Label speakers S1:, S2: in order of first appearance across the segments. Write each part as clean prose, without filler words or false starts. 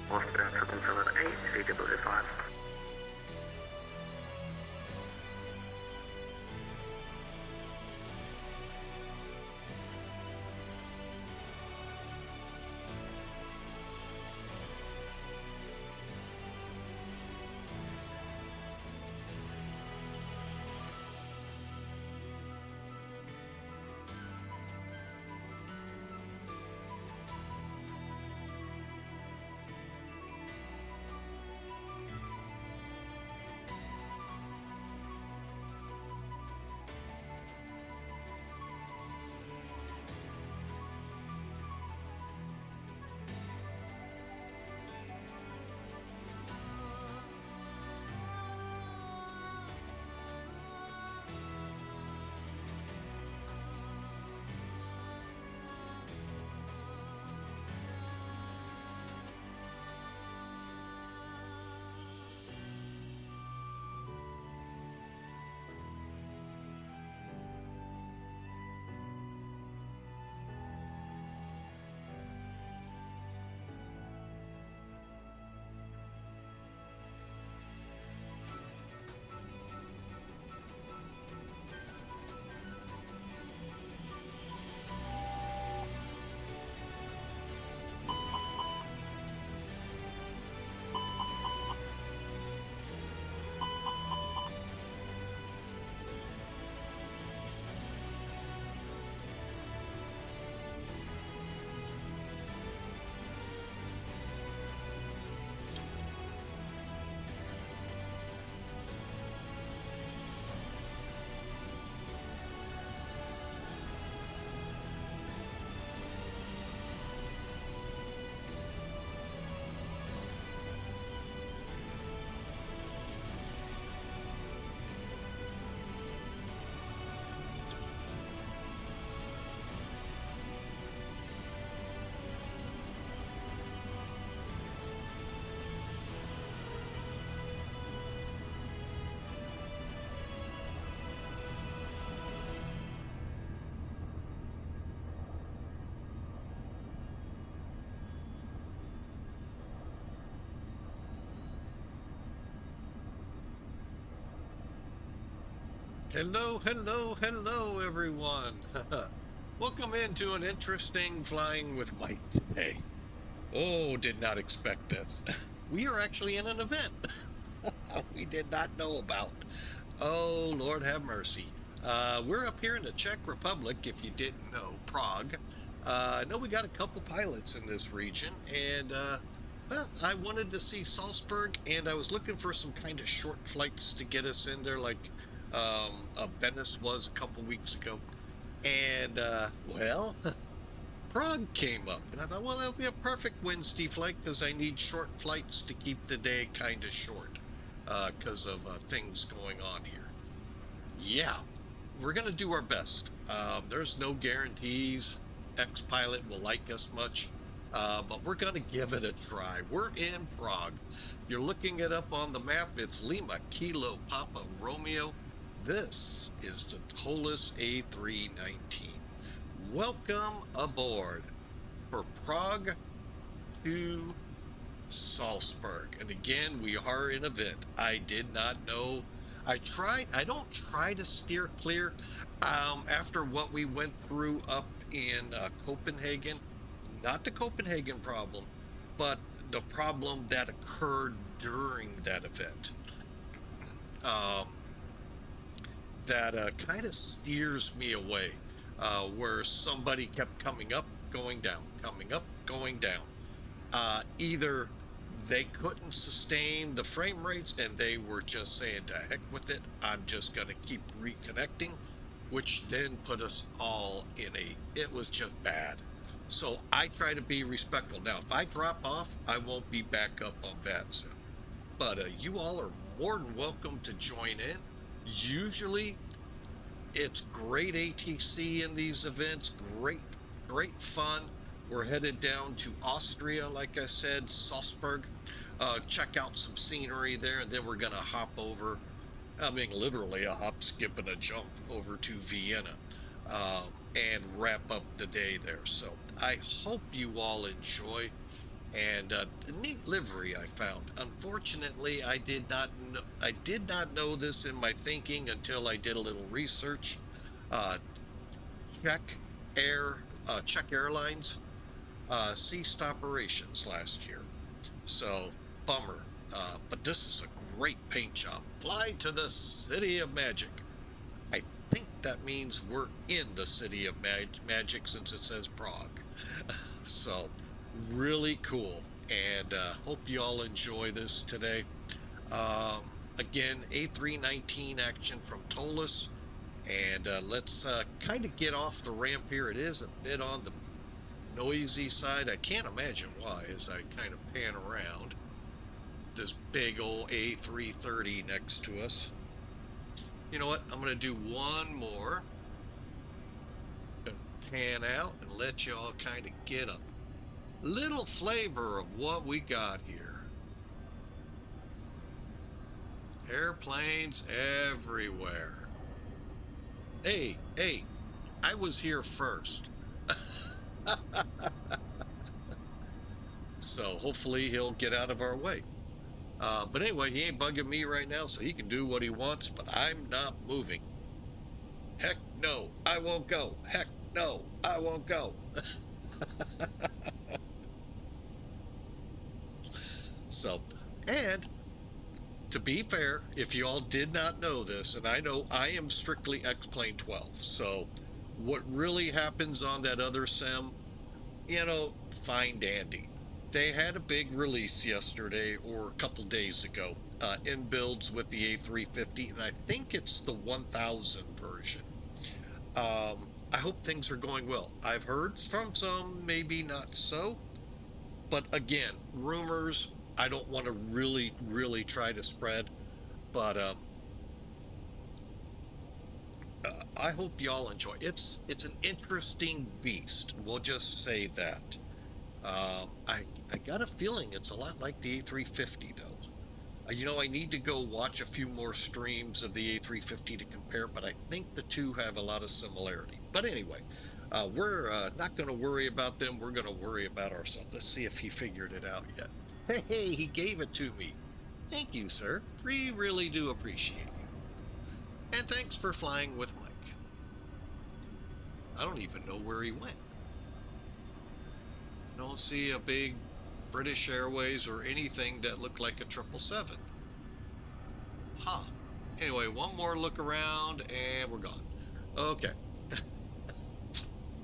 S1: Austria 778-355.
S2: Hello, hello, hello, everyone. Welcome into an interesting Flying with Mike today. Oh, did not expect this. We are actually in an event we did not know about. Oh, Lord have mercy. We're up here in the Czech Republic, if you didn't know, Prague. I know we got a couple pilots in this region, and well, I wanted to see Salzburg, and I was looking for some kind of short flights to get us in there, like Venice was a couple weeks ago. And, well, Prague came up, and I thought, well, that'll be a perfect Wednesday flight because I need short flights to keep the day kind of short because of things going on here. Yeah, we're going to do our best. There's no guarantees X-Pilot will like us much, but we're going to give it a try. We're in Prague. If you're looking it up on the map, it's Lima Kilo Papa Romeo. This is the ToLiss A319. Welcome aboard for Prague to Salzburg. And again, we are in event. I did not know. I don't try to steer clear after what we went through up in Copenhagen. Not the Copenhagen problem, but the problem that occurred during that event. That kind of steers me away, where somebody kept coming up, going down, coming up, going down. Either they couldn't sustain the frame rates and they were just saying, to heck with it, I'm just going to keep reconnecting, which then put us all in it was just bad. So I try to be respectful. Now, if I drop off, I won't be back up on VATSIM. But you all are more than welcome to join in. Usually, it's great ATC in these events, great fun. We're headed down to Austria, like I said, Salzburg, check out some scenery there, and then we're going to hop over, I mean, literally a hop, skip, and a jump over to Vienna and wrap up the day there. So I hope you all enjoy, and a neat livery I found. Unfortunately, I did not know this in my thinking until I did a little research. Czech Airlines ceased operations last year, so bummer. But this is a great paint job. Fly to the City of Magic. I think that means we're in the City of Magic since it says Prague. So really cool, and hope you all enjoy this today. Again, A319 action from ToLiss, and let's kind of get off the ramp here. It is a bit on the noisy side. I can't imagine why as I kind of pan around. This big old A330 next to us. You know what? I'm going to do one more. Gonna pan out and let y'all kind of get a little flavor of what we got here. Airplanes everywhere. Hey, I was here first. So hopefully he'll get out of our way. But anyway, he ain't bugging me right now, so he can do what he wants, but I'm not moving. Heck no, I won't go. Heck no, I won't go. So, and to be fair, if you all did not know this, and I know I am strictly X-Plane 12, so what really happens on that other sim, you know, fine dandy. They had a big release yesterday or a couple days ago in builds with the A350, and I think it's the 1000 version. I hope things are going well. I've heard from some, maybe not so, but again, rumors, I don't want to really try to spread, but I hope y'all enjoy. It's an interesting beast. We'll just say that. I got a feeling it's a lot like the A350 though. You know, I need to go watch a few more streams of the A350 to compare, but I think the two have a lot of similarity. But anyway, we're not going to worry about them. We're going to worry about ourselves. Let's see if he figured it out yet. Hey, he gave it to me. Thank you, sir. We really do appreciate you. And thanks for flying with Mike. I don't even know where he went. I don't see a big British Airways or anything that looked like a 777. Huh. Anyway, one more look around and we're gone. Okay.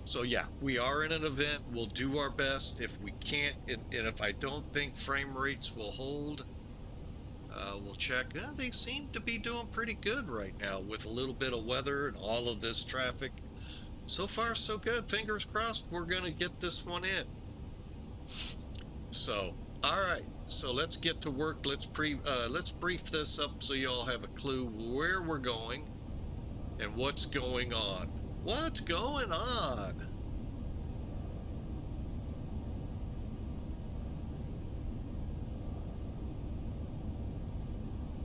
S2: So yeah, we are in an event. We'll do our best. If we can't, and if I don't think frame rates will hold, we'll check. They seem to be doing pretty good right now with a little bit of weather and all of this traffic. So far, so good. Fingers crossed we're going to get this one in. So, all right. So let's get to work. Let's brief this up so y'all have a clue where we're going and what's going on. What's going on?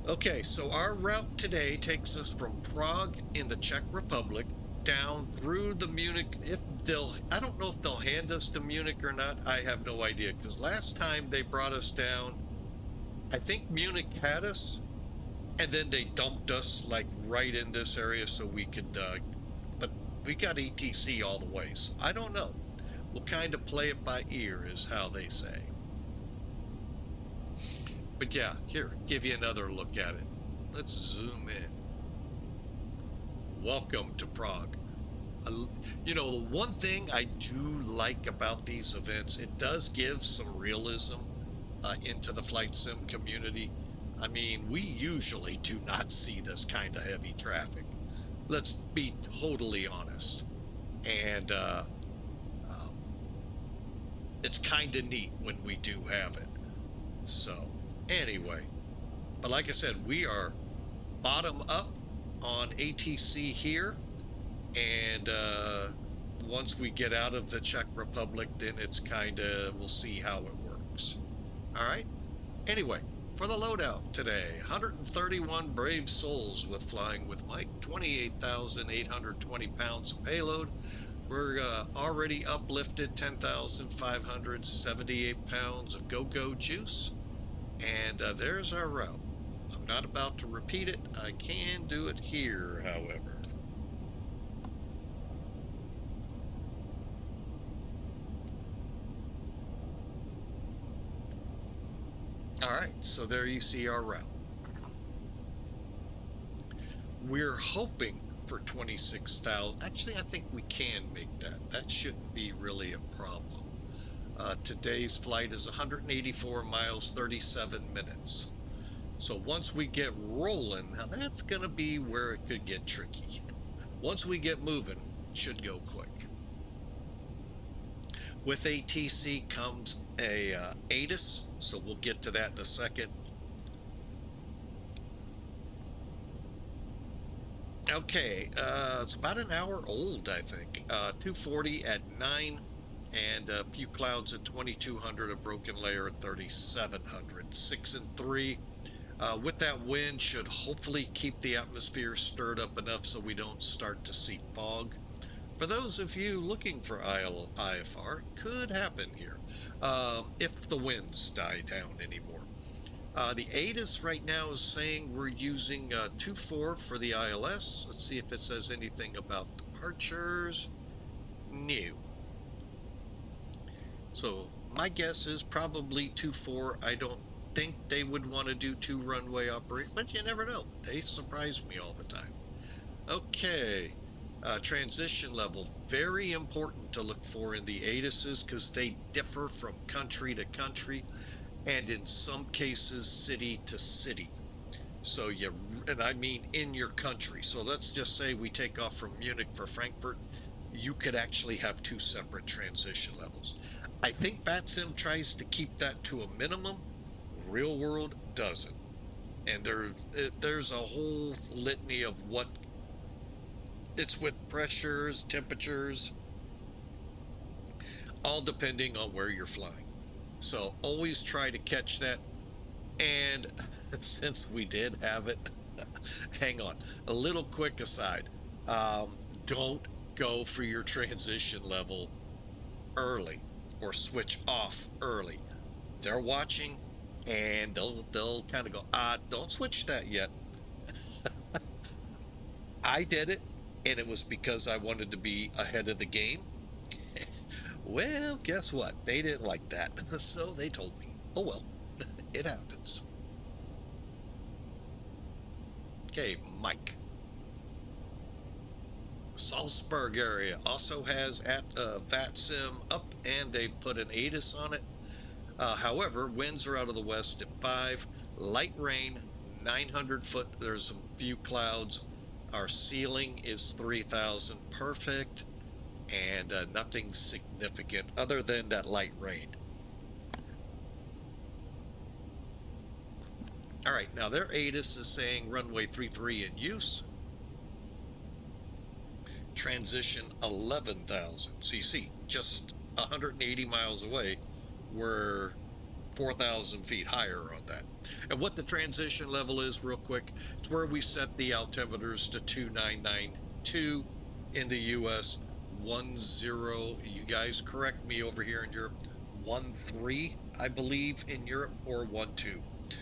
S2: Okay, so our route today takes us from Prague in the Czech Republic down through the Munich. I don't know if they'll hand us to Munich or not. I have no idea, because last time they brought us down, I think Munich had us, and then they dumped us like right in this area so we could, but we got ETC all the way, so I don't know. We'll kind of play it by ear is how they say. But yeah, here, give you another look at it. Let's zoom in. Welcome to Prague. You know, the one thing I do like about these events, it does give some realism into the flight sim community. I mean, we usually do not see this kind of heavy traffic. Let's be totally honest. And it's kind of neat when we do have it. So, anyway, but like I said, we are bottom up on ATC here, and once we get out of the Czech Republic, then it's kind of, we'll see how it works. All right. Anyway, for the loadout today, 131 brave souls with Flying with Mike, 28,820 pounds of payload, We're already uplifted 10,578 pounds of go-go juice. And there's our route. I'm not about to repeat it. I can do it here, however. All right, so there you see our route. We're hoping for 26,000. Actually, I think we can make that. That shouldn't be really a problem. Today's flight is 184 miles, 37 minutes. So once we get rolling, now that's going to be where it could get tricky. Once we get moving, it should go quick. With ATC comes a ATIS, so we'll get to that in a second. Okay, it's about an hour old, I think. 240 at 9, and a few clouds at 2200, a broken layer at 3700. 6 and 3. With that wind, should hopefully keep the atmosphere stirred up enough so we don't start to see fog. For those of you looking for IFR, could happen here if the winds die down anymore. The ATIS right now is saying we're using 24 for the ILS. Let's see if it says anything about departures. No. So my guess is probably 24. I don't think they would want to do 2 runway operate, but you never know. They surprise me all the time. Okay. Transition level, very important to look for in the ATISes because they differ from country to country and in some cases city to city. So and I mean in your country. So let's just say we take off from Munich for Frankfurt. You could actually have 2 separate transition levels. I think VATSIM tries to keep that to a minimum. Real world doesn't. And there's a whole litany of what it's with pressures, temperatures, all depending on where you're flying. So always try to catch that. And since we did have it, hang on. A little quick aside. Don't go for your transition level early or switch off early. They're watching and they'll kind of go, don't switch that yet. I did it. And it was because I wanted to be ahead of the game. Well, guess what? They didn't like that. So they told me, oh well, it happens. Okay, Mike. Salzburg area also has VATSIM up, and they put an ATIS on it. However, winds are out of the west at 5. Light rain, 900 foot. There's some few clouds. Our ceiling is 3,000, perfect, and nothing significant other than that light rain. All right, now their ATIS is saying runway 33 in use. Transition 11,000. So you see, just 180 miles away, we're 4,000 feet higher on that. And what the transition level is, real quick, it's where we set the altimeters to 2992 in the US, 10, you guys correct me over here in Europe, 13, I believe, in Europe, or 12.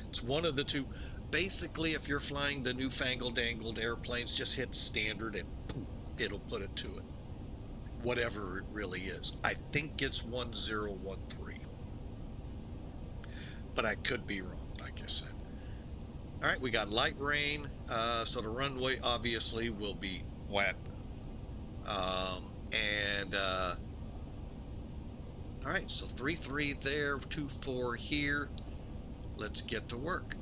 S2: It's one of the two. Basically, if you're flying the newfangled angled airplanes, just hit standard and boom, it'll put it to it. Whatever it really is. I think it's 1013. But I could be wrong, like I said. All right, we got light rain, so the runway obviously will be wet. All right, so 33 there, 24 here. Let's get to work.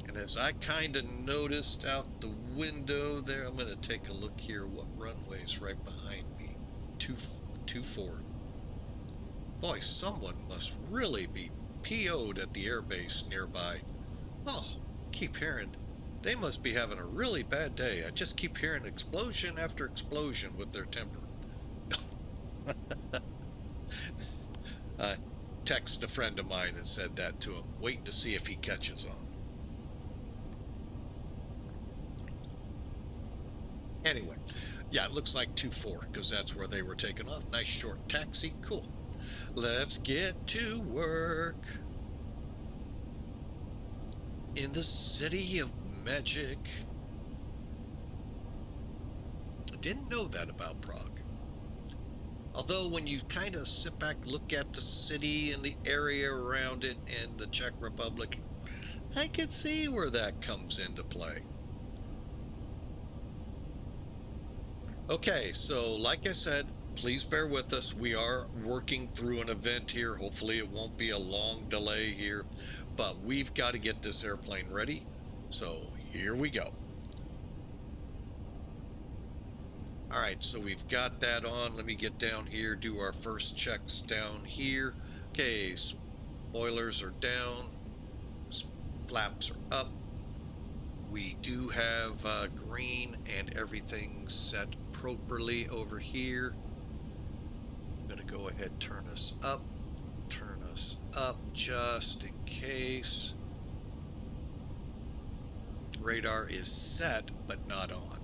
S2: And as I kind of noticed out the window there, I'm going to take a look here. What runway's right behind me? 24. Boy, someone must really be PO'd at the airbase nearby. Oh, keep hearing. They must be having a really bad day. I just keep hearing explosion after explosion with their temper. texted a friend of mine and said that to him, waiting to see if he catches on. Anyway, yeah, it looks like 2-4 because that's where they were taking off. Nice short taxi. Cool. Let's get to work. In the city of magic. I didn't know that about Prague. Although when you kind of sit back, look at the city and the area around it and the Czech Republic, I could see where that comes into play. Okay, so like I said, please bear with us. We are working through an event here. Hopefully it won't be a long delay here, but we've got to get this airplane ready. So here we go. All right, so we've got that on. Let me get down here, do our first checks down here. Okay, spoilers are down, flaps are up. We do have green and everything set properly over here. I'm gonna go ahead, turn us up just in case. Radar is set, but not on.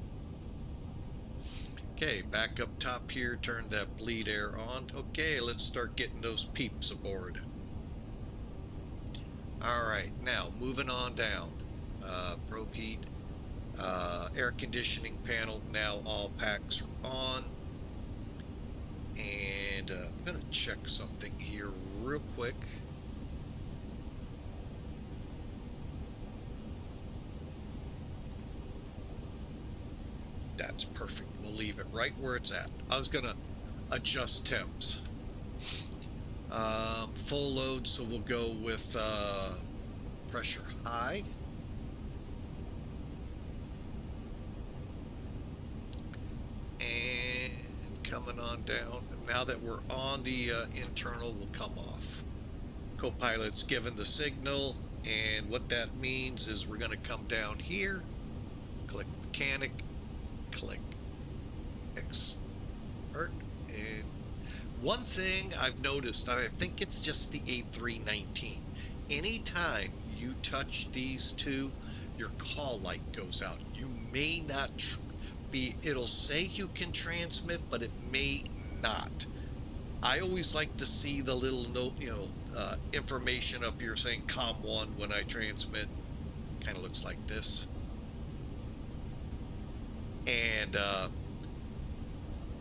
S2: Okay, back up top here, turn that bleed air on. Okay, let's start getting those peeps aboard. All right, now moving on down. Probe heat, air conditioning panel, now all packs are on. And I'm gonna check something here real quick. That's perfect. We'll leave it right where it's at. I was gonna adjust temps. Full load, so we'll go with pressure high. And coming on down. Now that we're on the internal, we'll come off. Co-pilot's given the signal, and what that means is we're going to come down here, click mechanic, click expert. And one thing I've noticed, and I think it's just the A319, anytime you touch these two, your call light goes out. You may not it'll say you can transmit, but it may not. I always like to see the little note, information up here saying COM1 when I transmit. Kind of looks like this. And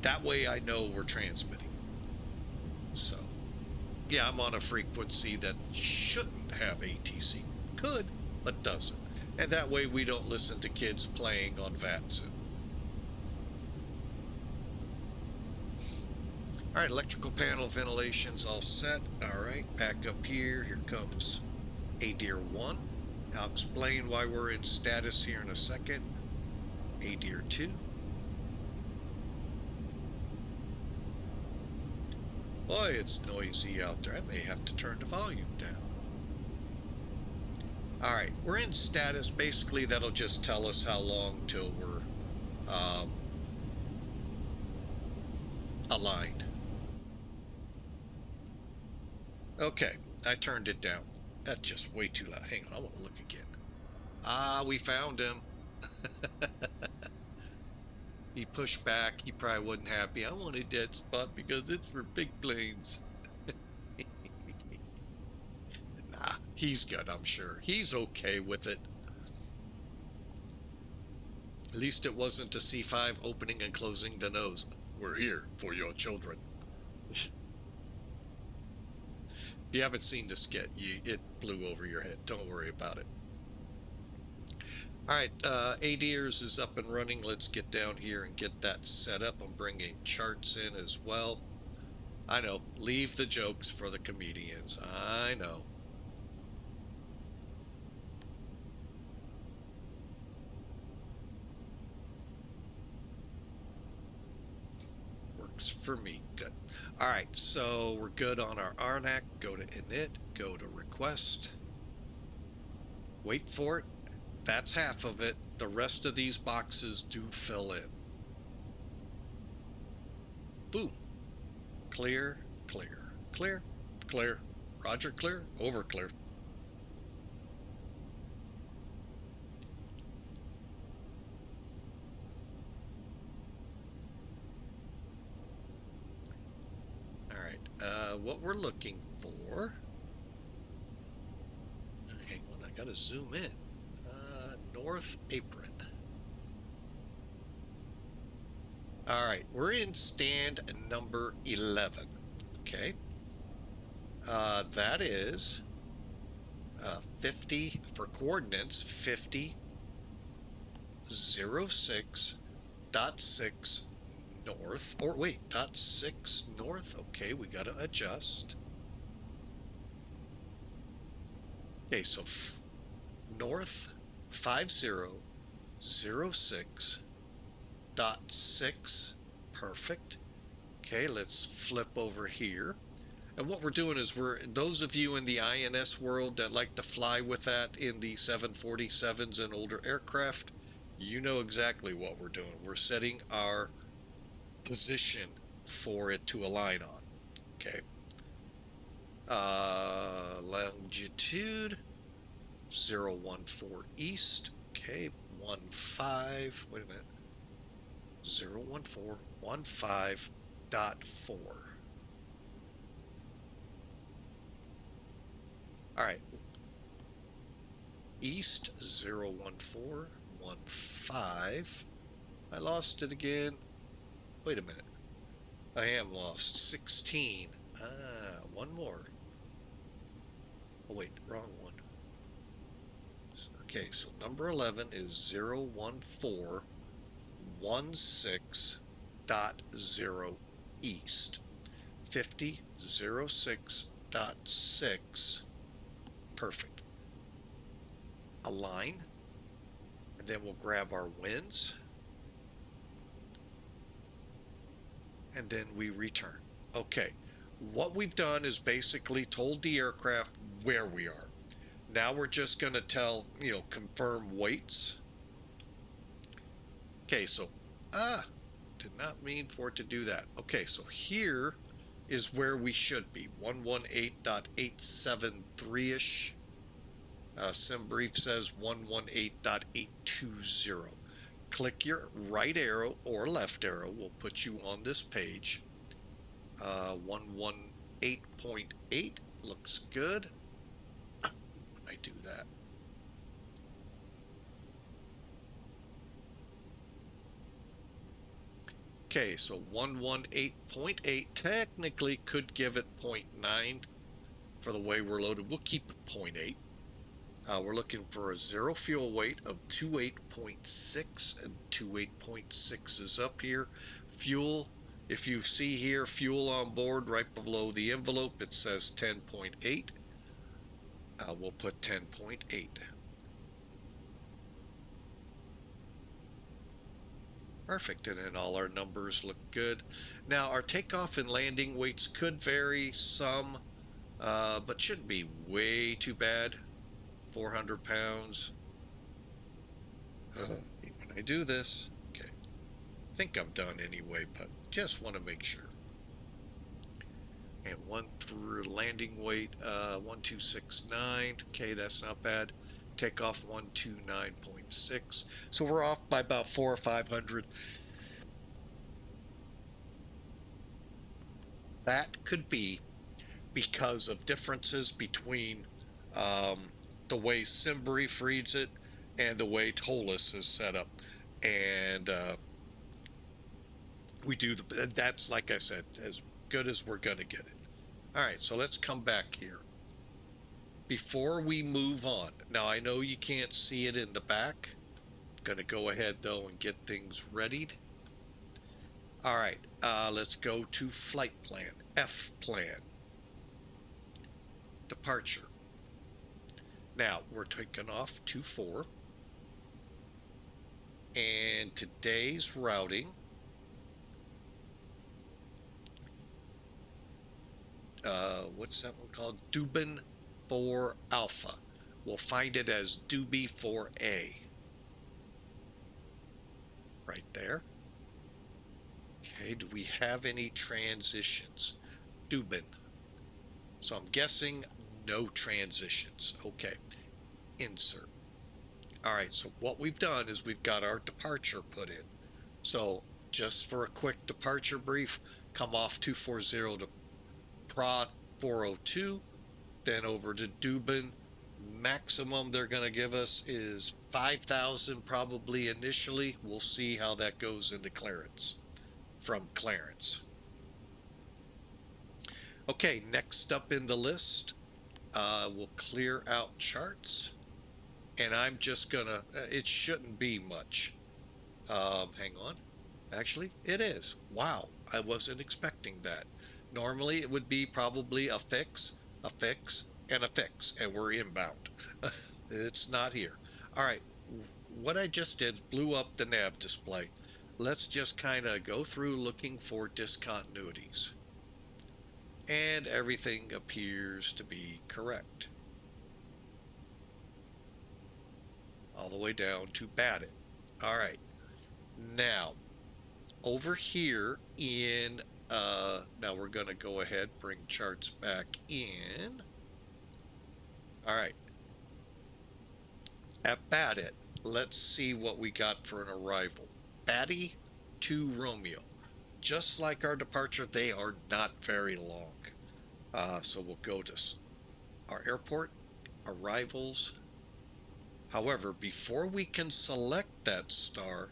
S2: that way I know we're transmitting. So, yeah, I'm on a frequency that shouldn't have ATC. Could, but doesn't. And that way we don't listen to kids playing on VATSIM. All right, electrical panel ventilation's all set. All right, back up here. Here comes ADIR 1. I'll explain why we're in status here in a second. ADIR 2. Boy, it's noisy out there. I may have to turn the volume down. All right, we're in status. Basically, that'll just tell us how long till we're aligned. Okay, I turned it down. That's just way too loud. Hang on, I want to look again. Ah, we found him. He pushed back. He probably wasn't happy. I wanted that spot because it's for big planes. Nah, he's good, I'm sure. He's okay with it. At least it wasn't a C5 opening and closing the nose. We're here for your children. If you haven't seen the skit, it blew over your head. Don't worry about it. All right, ADIRS is up and running. Let's get down here and get that set up. I'm bringing charts in as well. I know, leave the jokes for the comedians. I know. Works for me. Good. All right, so we're good on our RNAC. Go to init, go to request. Wait for it. That's half of it. The rest of these boxes do fill in. Boom. Clear, clear, clear, clear, Roger, clear. Over, clear. All right. What we're looking for. Hang on, I gotta zoom in. North apron. All right, we're in stand number 11. Okay. That is 50 for coordinates 50 06.6 north, or wait, dot 6 north. Okay, we gotta adjust. Okay, so north 5006.6. Perfect. Okay, let's flip over here. And what we're doing is those of you in the INS world that like to fly with that in the 747s and older aircraft, you know exactly what we're doing. We're setting our position for it to align on. Okay. Longitude 014 east. Okay, 15. Wait a minute. 01415.4. All right. East 01415. I lost it again. Wait a minute. I am lost. 16. One more. Oh, wait, wrong one. Okay, so number 11 is 01416.0 east. 5006.6. Perfect. Align. And then we'll grab our winds. And then we return. Okay. What we've done is basically told the aircraft where we are. Now we're just going to tell, confirm weights. Okay, so, did not mean for it to do that. Okay, so here is where we should be, 118.873-ish. Sim brief says 118.820. Click your right arrow or left arrow. We'll put you on this page. 118.8 looks good. I do that. Okay, so 118.8 technically could give it 0.9 for the way we're loaded. We'll keep it 0.8. We're looking for a zero fuel weight of 28.6, and 28.6 is up here. Fuel, if you see here, fuel on board right below the envelope, it says 10.8. We'll put 10.8. Perfect, and then all our numbers look good. Now, our takeoff and landing weights could vary some, but shouldn't be way too bad. 400 pounds. When I do this, okay, I think I'm done anyway, but just want to make sure. And one through landing weight, 1269. Okay, that's not bad. Takeoff 129.6. So we're off by about 400 or 500. That could be because of differences between the way SimBrief reads it and the way ToLiss is set up. And we do that's, like I said, as good as we're going to get it. All right, so let's come back here. Before we move on, now I know you can't see it in the back. I'm going to go ahead, though, and get things readied. All right, let's go to flight plan, F plan. Departure. Now, we're taking off 24. And today's routing, what's that one called? DOBEN 4 Alpha. We'll find it as Doobie 4A. Right there. Okay, do we have any transitions? DOBEN. So I'm guessing no transitions. Okay, insert. All right, so what we've done is we've got our departure put in. So just for a quick departure brief, come off 240 to Prague 402, then over to DOBEN. Maximum they're going to give us is 5,000 probably initially. We'll see how that goes into clearance, from clearance. Okay, next up in the list, we'll clear out charts. And I'm just gonna, it shouldn't be much. Hang on. Actually, it is. Wow, I wasn't expecting that. Normally, it would be probably a fix, and a fix, and we're inbound. It's not here. All right, what I just did blew up the nav display. Let's just kind of go through looking for discontinuities. And everything appears to be correct. All the way down to BADIT. All right. Now, over here in, now we're going to go ahead, bring charts back in. All right. At BADIT, let's see what we got for an arrival. BADIT to Romeo. Just like our departure, they are not very long. So we'll go to our airport, arrivals. However, before we can select that star,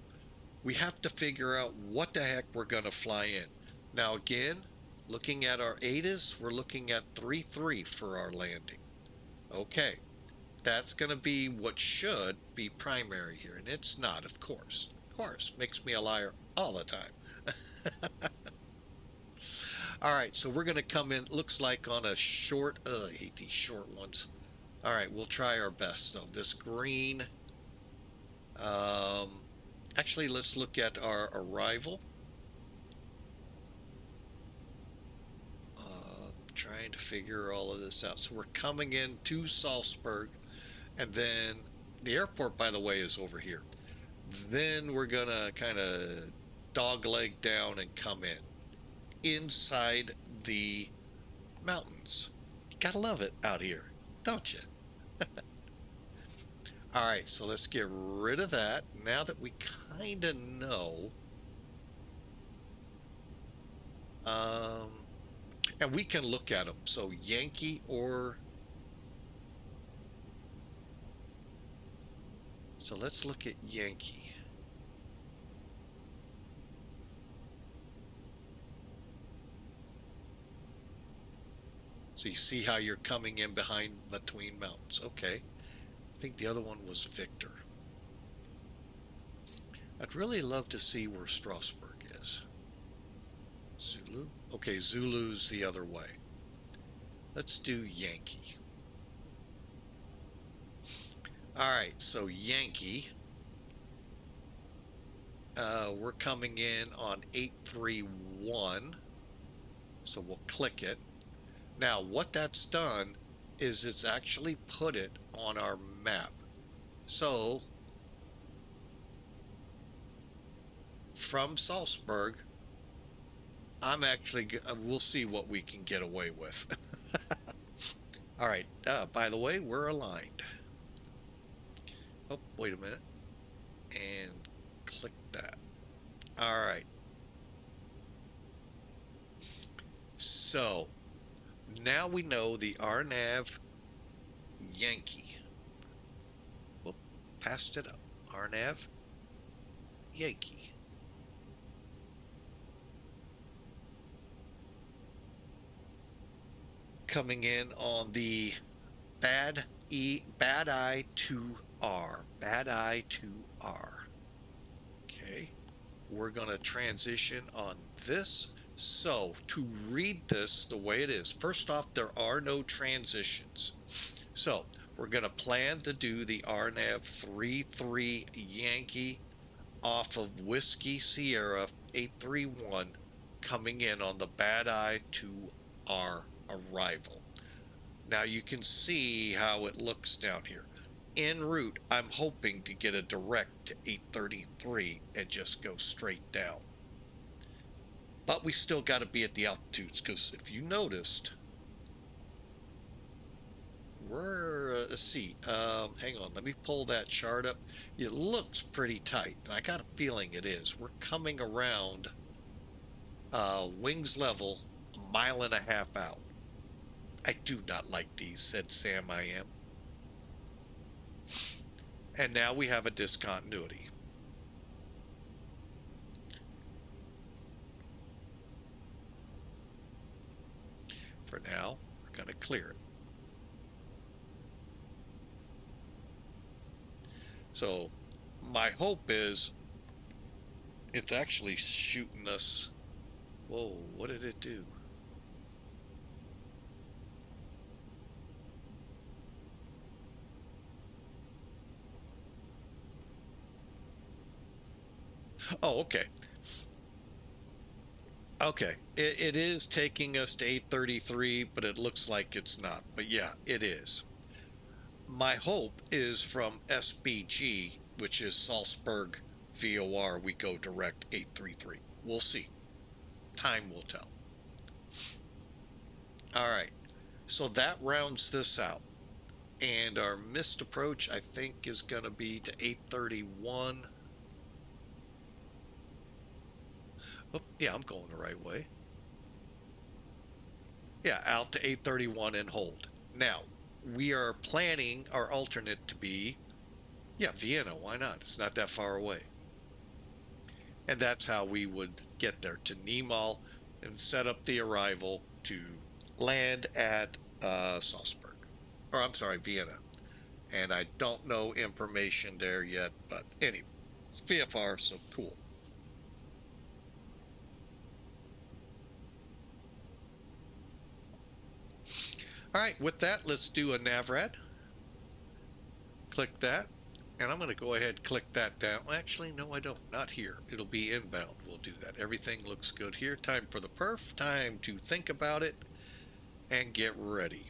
S2: we have to figure out what the heck we're going to fly in. Now again, looking at our ATIS, we're looking at 3-3 for our landing. Okay, that's going to be what should be primary here, and it's not, of course. Of course, makes me a liar all the time. All right, so we're going to come in, looks like on a short, I hate these short ones. All right, we'll try our best though. This green, actually let's look at our arrival. Trying to figure all of this out. So we're coming in to Salzburg, and then the airport, by the way, is over here. Then we're gonna kind of dogleg down and come in inside the mountains. Gotta love it out here, don't you? All right, so let's get rid of that. Now that we kind of know, and we can look at them. So Yankee or, so let's look at Yankee. So you see how you're coming in behind between mountains. Okay. I think the other one was Victor. I'd really love to see where Strasbourg is. Zulu? Okay, Zulu's the other way. Let's do Yankee. All right, so Yankee. We're coming in on 831. So we'll click it. Now, what that's done is it's actually put it on our map. So from Salzburg, I'm actually, we'll see what we can get away with. All right, by the way, we're aligned. Oh, wait a minute. And click that. All right. So now we know the RNAV Yankee. Whoop, passed it up. RNAV Yankee. Coming in on the BADI 2R. BADI 2R. Okay. We're going to transition on this. So to read this the way it is, first off, there are no transitions. So we're going to plan to do the RNAV 33 Yankee off of Whiskey Sierra 831 coming in on the BADI 2R arrival. Now you can see how it looks down here. En route, I'm hoping to get a direct to 833 and just go straight down. But we still got to be at the altitudes, because if you noticed, we're, let's see, hang on, let me pull that chart up. It looks pretty tight, and I got a feeling it is. We're coming around wings level 1.5 miles out. I do not like these, said Sam I am. And now we have a discontinuity. For now, we're going to clear it. So my hope is it's actually shooting us. Whoa, what did it do? Oh, okay. Okay, it is taking us to 833, but it looks like it's not. But yeah, it is. My hope is from SBG, which is Salzburg VOR, we go direct 833. We'll see. Time will tell. All right, so that rounds this out. And our missed approach, I think, is going to be to 831. Oh, yeah, I'm going the right way. Yeah, out to 831 and hold. Now, we are planning our alternate to be, yeah, Vienna. Why not? It's not that far away. And that's how we would get there, to Niemal, and set up the arrival to land at Salzburg. Or, I'm sorry, Vienna. And I don't know information there yet, but anyway, it's VFR, so cool. All right, with that, let's do a NavRad. Click that, and I'm going to go ahead and click that down. Actually, no, I don't. Not here. It'll be inbound. We'll do that. Everything looks good here. Time for the perf. Time to think about it and get ready.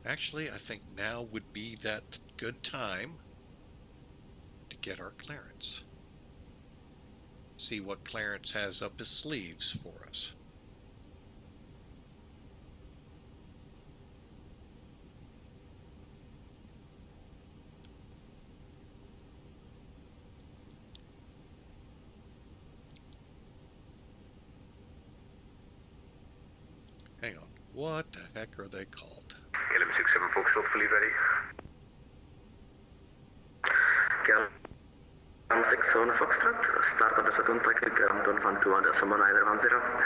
S2: Actually, I think now would be that good time to get our clearance. See what Clarence has up his sleeves for us. Hang on. What the heck are they called?
S1: LM67 Foxtrot, fully ready. LM67 Foxtrot, start of the second taxi, ground on 121.910.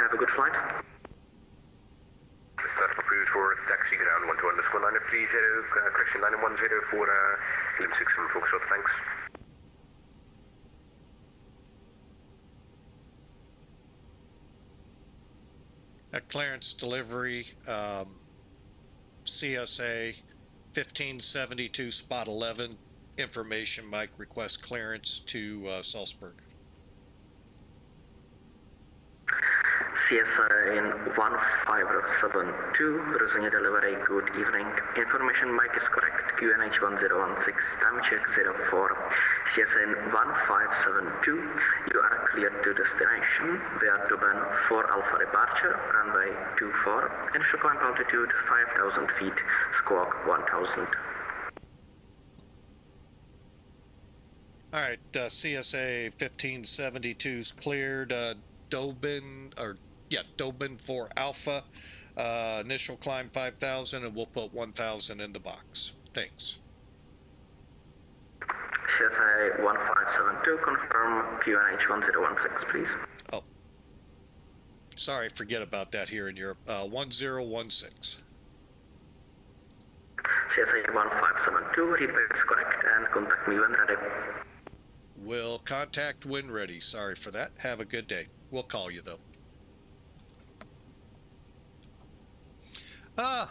S1: Have a good flight. Start approved for taxi ground 121.930, correction 910 for LM67 Foxtrot, thanks.
S2: At clearance delivery, CSA 1572 spot 11, information Mike, request clearance to Salzburg.
S1: CSA in 1572, Rosinha delivery, good evening. Information Mike is correct, QNH 1016, time check 04. CSA in 1572, you are cleared to destination via DOBEN 4 Alpha departure, runway 24, initial climb altitude 5,000 feet, squawk 1000.
S2: All right, CSA 1572 is cleared. DOBEN, or yeah, DOBEN for Alpha. Initial climb 5,000, and we'll put 1,000 in the box. Thanks.
S1: CSA 1572, confirm QNH 1016, please.
S2: Oh, sorry, forget about that here in Europe. 1016.
S1: CSA 1572, read is correct, and contact me when ready.
S2: Will contact when ready. Sorry for that. Have a good day. We'll call you, though. Ah!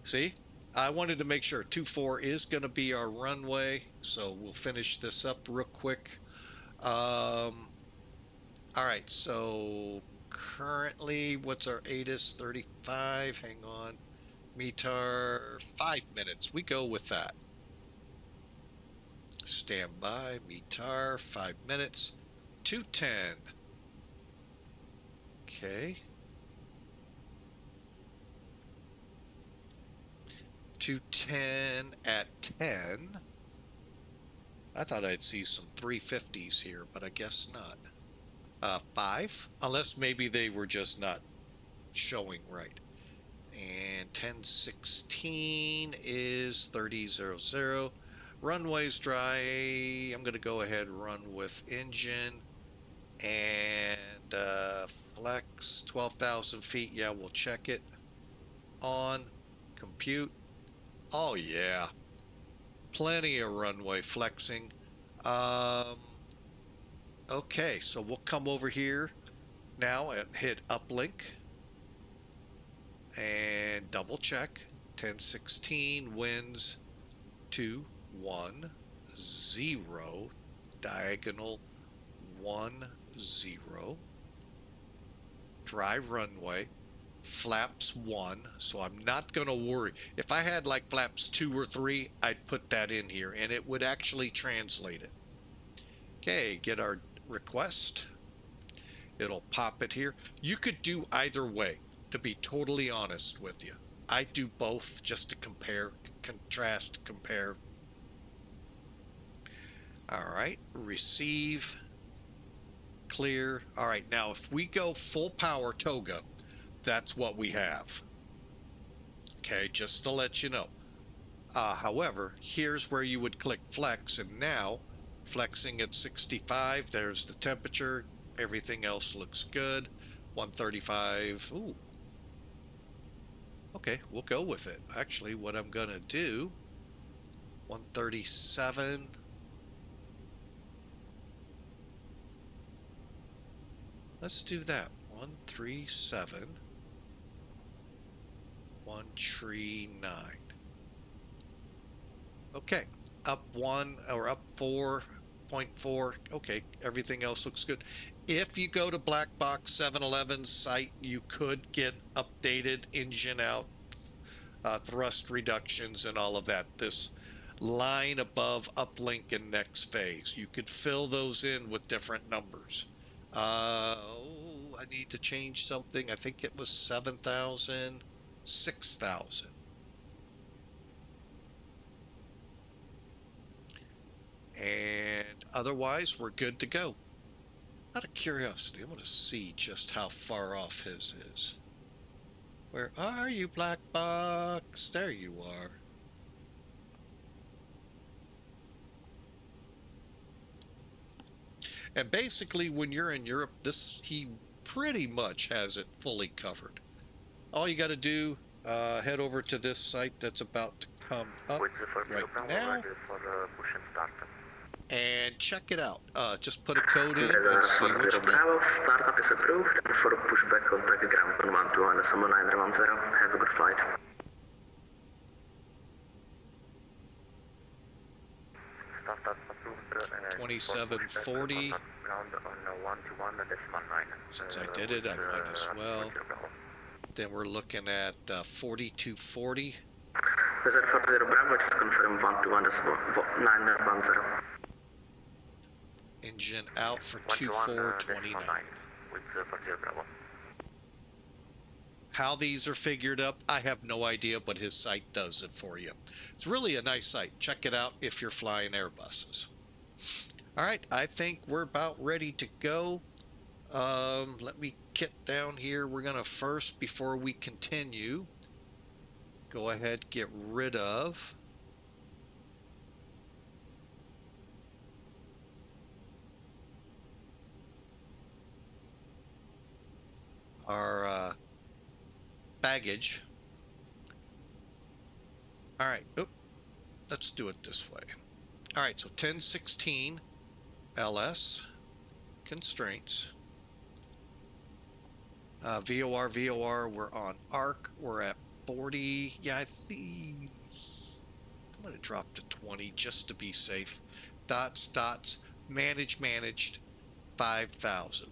S2: See? I wanted to make sure 24 is going to be our runway, so we'll finish this up real quick. All right, so currently, what's our ATIS? 35. Hang on. METAR, 5 minutes. We go with that. Stand by. METAR, 5 minutes. 210. Okay. 210 at 10. I thought I'd see some 350s here, but I guess not. 5, unless maybe they were just not showing right. And 1016 is 3000. Runway's dry. I'm going to go ahead and run with engine and flex 12,000 feet. Yeah, we'll check it. On compute. Oh yeah, plenty of runway flexing. Okay, so we'll come over here now and hit uplink and double check. 1016 winds 210 diagonal 10 dry runway. Flaps 1, so I'm not going to worry. If I had like flaps 2 or 3, I'd put that in here and it would actually translate it. Okay, get our request. It'll pop it here. You could do either way, to be totally honest with you. I do both just to compare, contrast, compare. All right, receive, clear. All right, now if we go full power toga, that's what we have. Okay, just to let you know. However, here's where you would click flex, and now flexing at 65, there's the temperature. Everything else looks good. 135. Ooh. Okay, we'll go with it. Actually, what I'm gonna do, 137. Let's do that. 137. 139. Okay, up 1 or up 4.4. Okay, everything else looks good. If you go to Black Box 711's site, you could get updated engine out, thrust reductions and all of that. This line above uplink and next phase, you could fill those in with different numbers. Oh, I need to change something. I think it was 7,000, 6,000. And otherwise, we're good to go. Out of curiosity, I want to see just how far off his is. Where are you, Black Box? There you are. And basically, when you're in Europe, he pretty much has it fully covered. All you got to do, head over to this site that's about to come up right now, and check it out. Just put a code in and see what you get.
S1: Startup is approved, and for pushback contact ground on 121-910. Have a good flight. Startup approved.
S2: 2740. Since I did it, I might as well. Then we're looking at 4240.
S1: Wizard 40 Bravo, just confirm 121-910.
S2: Engine out for 2429. How these are figured up, I have no idea, but his site does it for you. It's really a nice site. Check it out if you're flying Airbuses. All right, I think we're about ready to go. Let me get down here. We're going to first, before we continue, go ahead, get rid of our baggage. All right, let's do it this way. All right, so 1016 LS constraints. VOR, we're on ARC. We're at 40. Yeah, I think I'm going to drop to 20 just to be safe. Dots, managed, 5,000.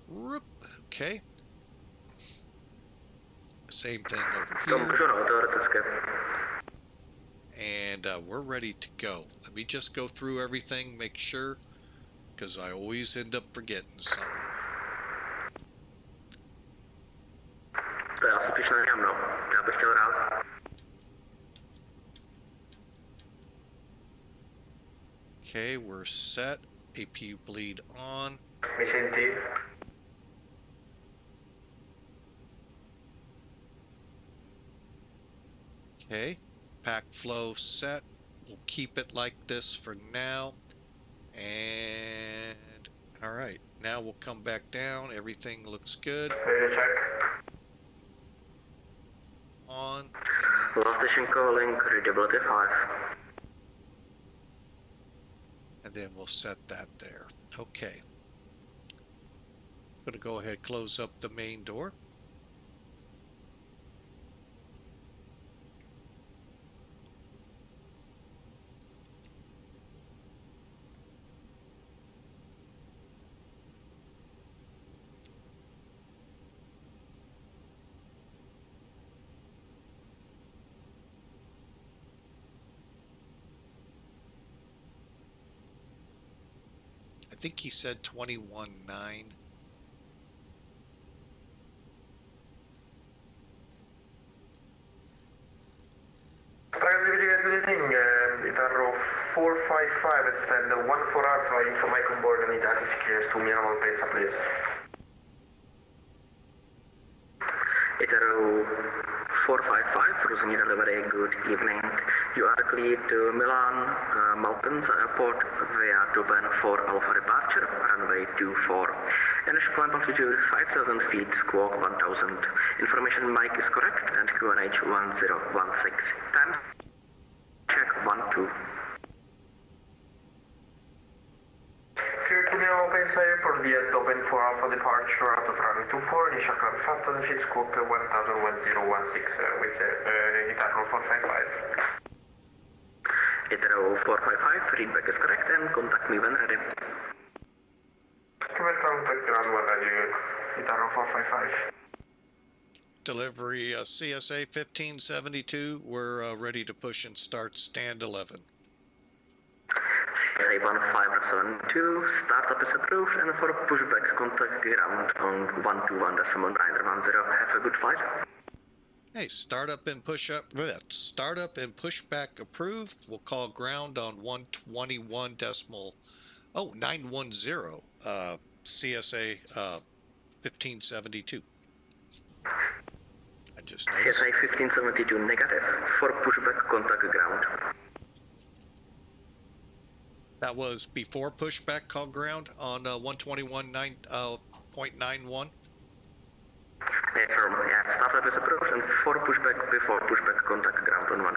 S2: Okay. Same thing over here. And we're ready to go. Let me just go through everything, make sure, because I always end up forgetting something.
S1: spíš na mnou. Já bych chtěl rád.
S2: Okay, we're set. APU bleed on.
S1: Mission team.
S2: Okay, pack flow set. We'll keep it like this for now. And all right, now we'll come back down. Everything looks good.
S1: Ready to check.
S2: On.
S1: Last station calling, readability 5.
S2: And then we'll set that there. Okay. Gonna go ahead, close up the main door. I think he said 21.9.
S1: Itarro 455 extend 1-4-r info mic on board and that is clear to me normal pace please. Itarro 455 Rosen delivery, good evening. You are cleared to Milan Mountains Airport via DOBEN for Alpha departure, runway 24. Initial climb altitude 5,000 feet, squawk 1,000. Information mic is correct and QNH 1016. Time check 1-2. Clear to Milan Mountains Airport via DOBEN for Alpha departure out of runway 24. Initial climb 5,000 feet, squawk 1016 with Itarro 455. Itero 455, feedback is correct and contact me when ready. Contact ground when ready, Itero 455.
S2: Delivery CSA 1572, we're ready to push and start stand 11.
S1: CSA 1572, startup is approved and for pushback contact ground on 121.910. Have a good flight.
S2: Hey, startup and startup and pushback approved. We'll call ground on 121.910 CSA 1572. I just noticed.
S1: CSA 1572 negative for pushback contact ground.
S2: That was before pushback call ground on 121.9.91.
S1: Yeah, startup is approved and for pushback before pushback contact ground on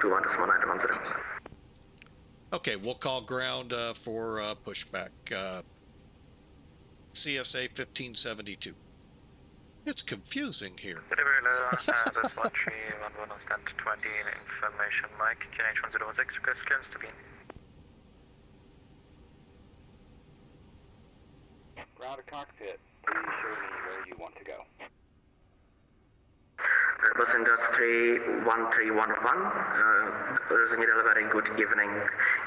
S1: 121.910.
S2: Okay, we'll call ground for pushback. CSA 1572. It's confusing here.
S3: That's 1311 stand 20 information mic, QNH 1016, request clearance to be in.
S4: Ground to cockpit. Please show me where you want to go.
S1: Airbus Industry 1311, Rosen delivery, good evening.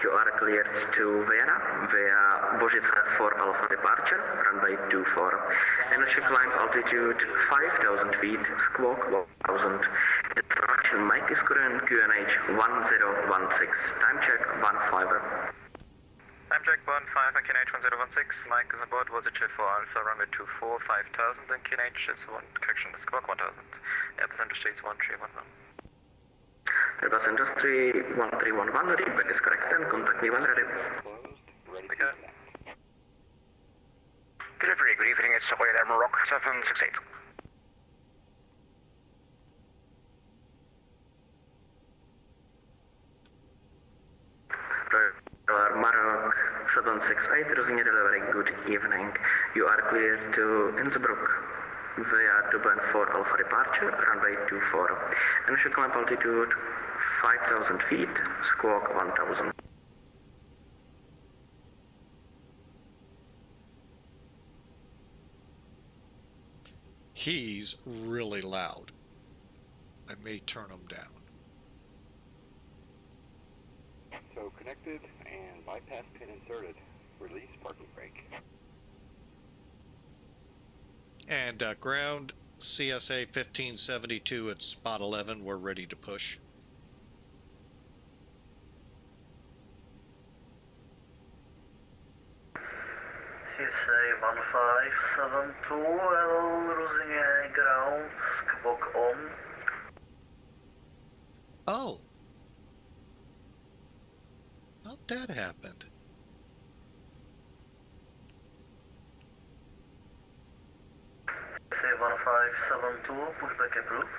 S1: You are cleared to Vienna via Božice for Alpha departure, runway 24. Initial climb altitude 5,000 feet, squawk 1,000. Information mic is current, QNH 1016. Time check 15.
S3: Time check 15 and QNH 1016, mic is on board, positive for Alpha, runway 24, 5,000 and QNH is correction, squawk 1,000. Airbus Industry is 1311.
S1: Airbus Industry 1311, feedback is correct and contact me when ready.
S4: Closed. Ready
S3: Okay.
S4: to connect.
S5: Delivery, good evening, it's Royal Air Morocco 768.
S1: Maroc 768, Rosen delivery, good evening. You are cleared to Innsbruck via DOBEN for Alpha departure, runway 24. Initial climb altitude 5,000 feet, squawk 1,000.
S2: He's really loud. I may turn him down.
S4: So connected and bypass pin inserted. Release parking brake.
S2: And ground, CSA 1572 at spot 11. We're ready to push.
S6: CSA 1572, hello, Rosinha ground, squawk on.
S2: Oh. How'd that happen?
S6: CSA 1572, pushback approved.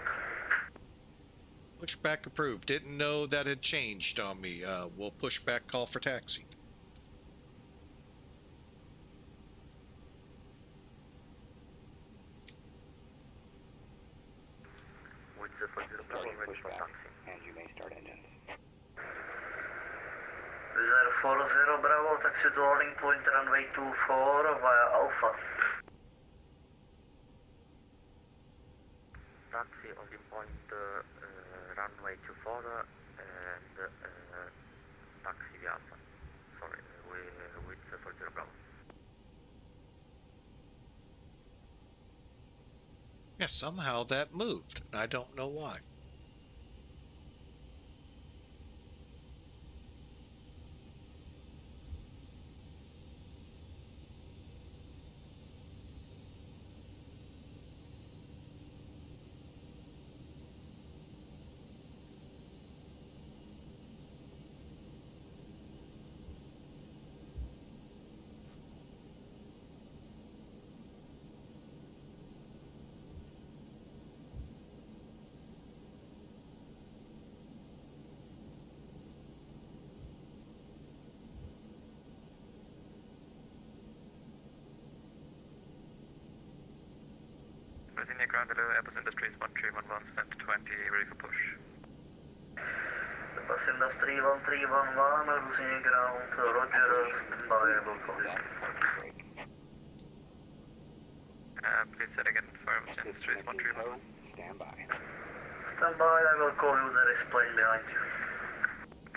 S2: Pushback approved. Didn't know that had changed on me. We'll push back, call for taxi.
S4: Starting pushback, and you may start engines.
S6: Wizard 40 Bravo, taxi to holding point runway 24 via Alpha.
S3: Taxi holding point runway 24 and taxi via Alpha. Sorry, with 40 Bravo.
S2: Yeah, somehow that moved. I don't know why.
S3: Virginia ground hello, Airbus Industries 1311, stand 20, ready for push.
S6: Airbus Industry 1311, Rosinha ground, roger, standby, will call you.
S3: Please say again for Airbus Industries 1311.
S4: Stand by.
S6: Standby, I will call you, there is plane behind you.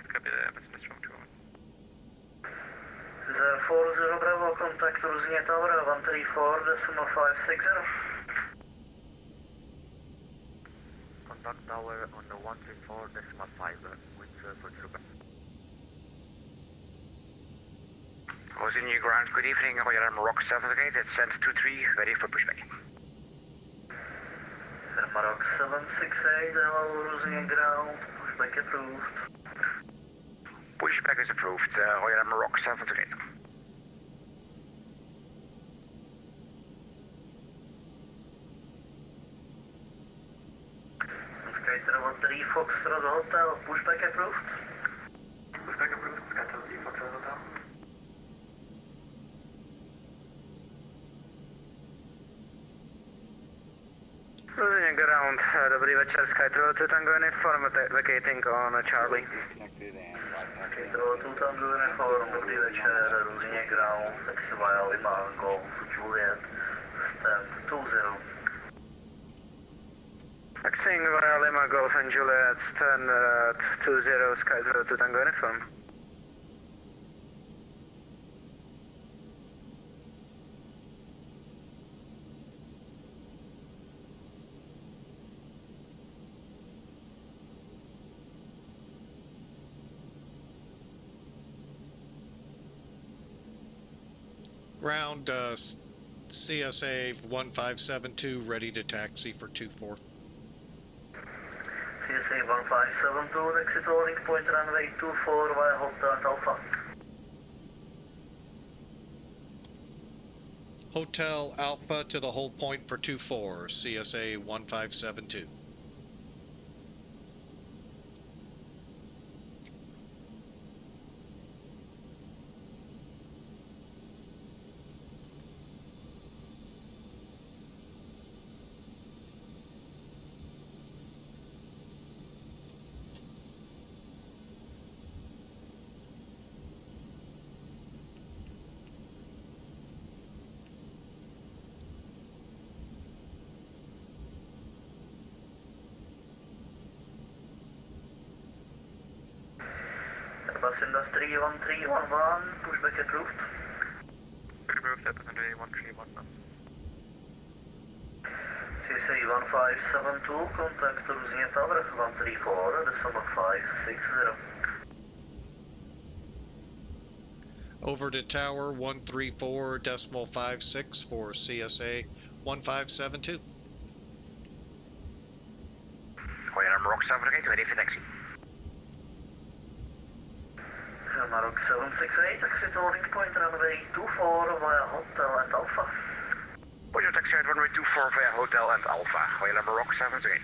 S3: Copy the Airbus Industries 121.
S6: Wizard 40 Bravo, contact Rosinha Tower 134.560.
S3: Contact tower on the 134.5 with 40 Bravo.
S5: Rosinha ground, good evening. Royal Maroc 78 at send 23, ready for pushback.
S6: Maroc 768, hello, Rosinha ground, pushback approved.
S5: Pushback is approved. Royal Maroc 78.
S6: Skytravel 3 Foxtrot Hotel, pushback approved.
S3: Pushback approved, Skytravel 3 Foxtrot Hotel.
S6: Rosinha ground, dobrý večer, Skytravel 2 Tango Uniform, vacating on Charlie.
S4: Disconnected and bypassing.
S6: Skytravel 2 Tango Uniform, dobrý večer, Rosinha ground, taxi via Lima, Golf, Juliet, stand 20. Taxiing via Lima, Golf and Juliet, stand 20, Skytravel 2 Tango Uniform.
S2: Ground CSA 1572 ready to taxi for 24.
S6: CSA 1572, exit holding point runway 24 via Hotel Alpha.
S2: Hotel Alpha to the hold point for 24, CSA 1572.
S6: Airbus Industry 1311, pushback approved.
S3: Approved, Airbus Industry 1311.
S6: CSA 1572, contact Ruzhny Tower 134.560.
S2: Over to Tower 134.56 for CSA 1572.
S5: Royal Rock 78, ready for taxi.
S6: Rock 768, exit holding point runway 24 via Hotel and Alpha.
S5: Roger, taxi at runway 24 via Hotel and Alpha. Royal Rock 78.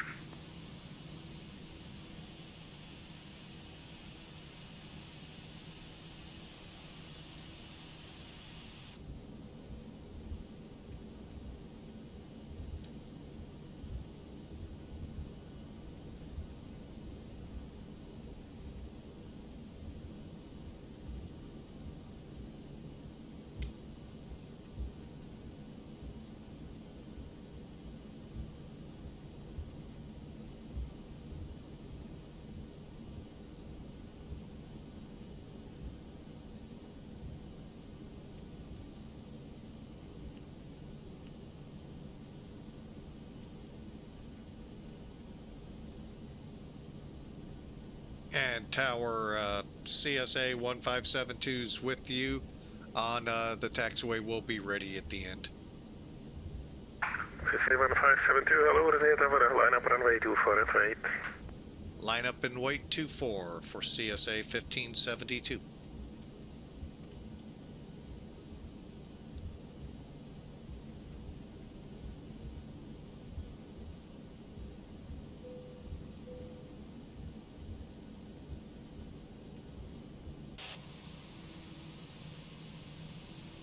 S2: And Tower CSA 1572's with you on the taxiway. Will be ready at the end.
S7: CSA 1572, hello, Ruzhny Tower, line up runway 24 at 8.
S2: Line up and wait 24 for CSA 1572.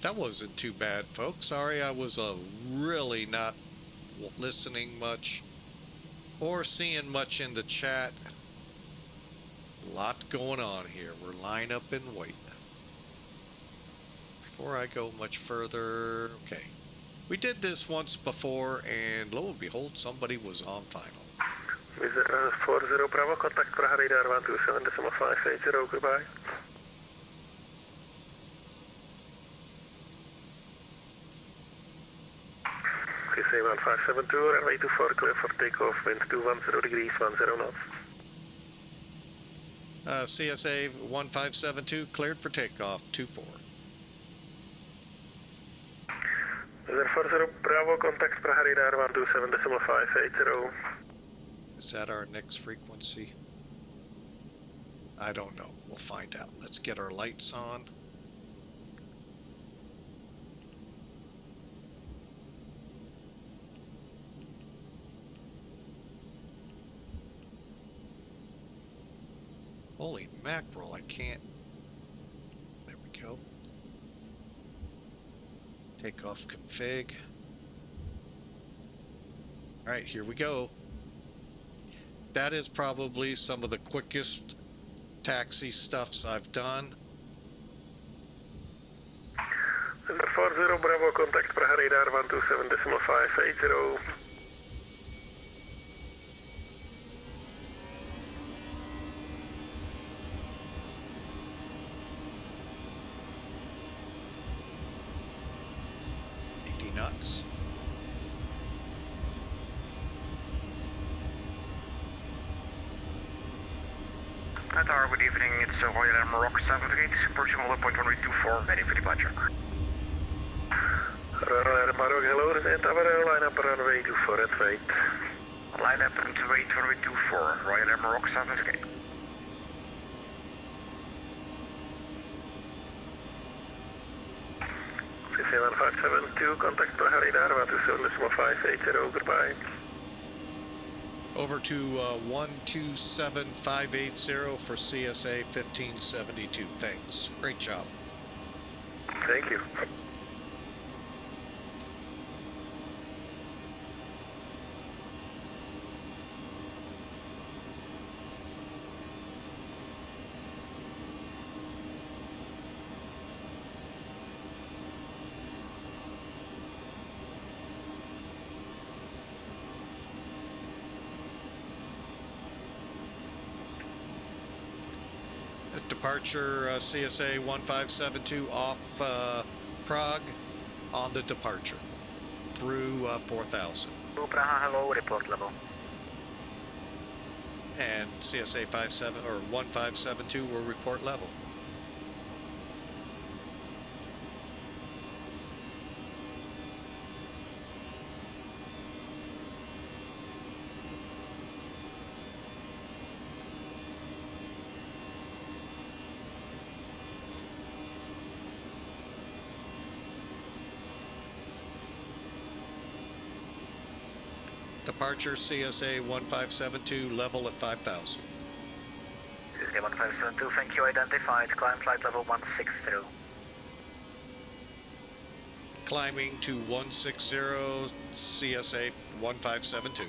S2: That wasn't too bad, folks. Sorry I was really not listening much or seeing much in the chat. A lot going on here. We're line up and wait. Before I go much further, okay. We did this once before, and lo and behold, somebody was on final.
S7: Mr. 40 Bravo, contact Prague radar 127.580, goodbye. CSA 1572, runway 24, clear for takeoff, wind 210 degrees, 10 knots.
S2: CSA 1572, cleared for takeoff, 24.
S7: Mr. 40 Bravo, contact Prague radar 127.580.
S2: Is that our next frequency? I don't know. We'll find out. Let's get our lights on. Holy mackerel, I can't. There we go. Take off config. Alright, here we go. That is probably some of the quickest taxi stuffs I've done.
S7: Number 40 Bravo, contact Prague radar 127.580.
S2: Nuts.
S5: Tower, good evening. It's Royal Rock 78, approaching all point runway 24, ready for departure.
S7: Royal Rock, hello, Ruzhny Tower, line up runway 24 at 8.
S5: Line up and wait runway 24, Royal Rock 78.
S7: CSA 1572, contact Prague radar 127.580, goodbye.
S2: Over to 127580 for CSA 1572. Thanks. Great job.
S7: Thank you.
S2: Departure CSA 1572 off Prague on the departure through 4000.
S6: Praha, hello, report level.
S2: And CSA 57 or 1572 will report level. Departure CSA 1572, level at 5,000.
S6: CSA 1572, thank you, identified, climb flight level 160.
S2: Climbing to 160, CSA 1572.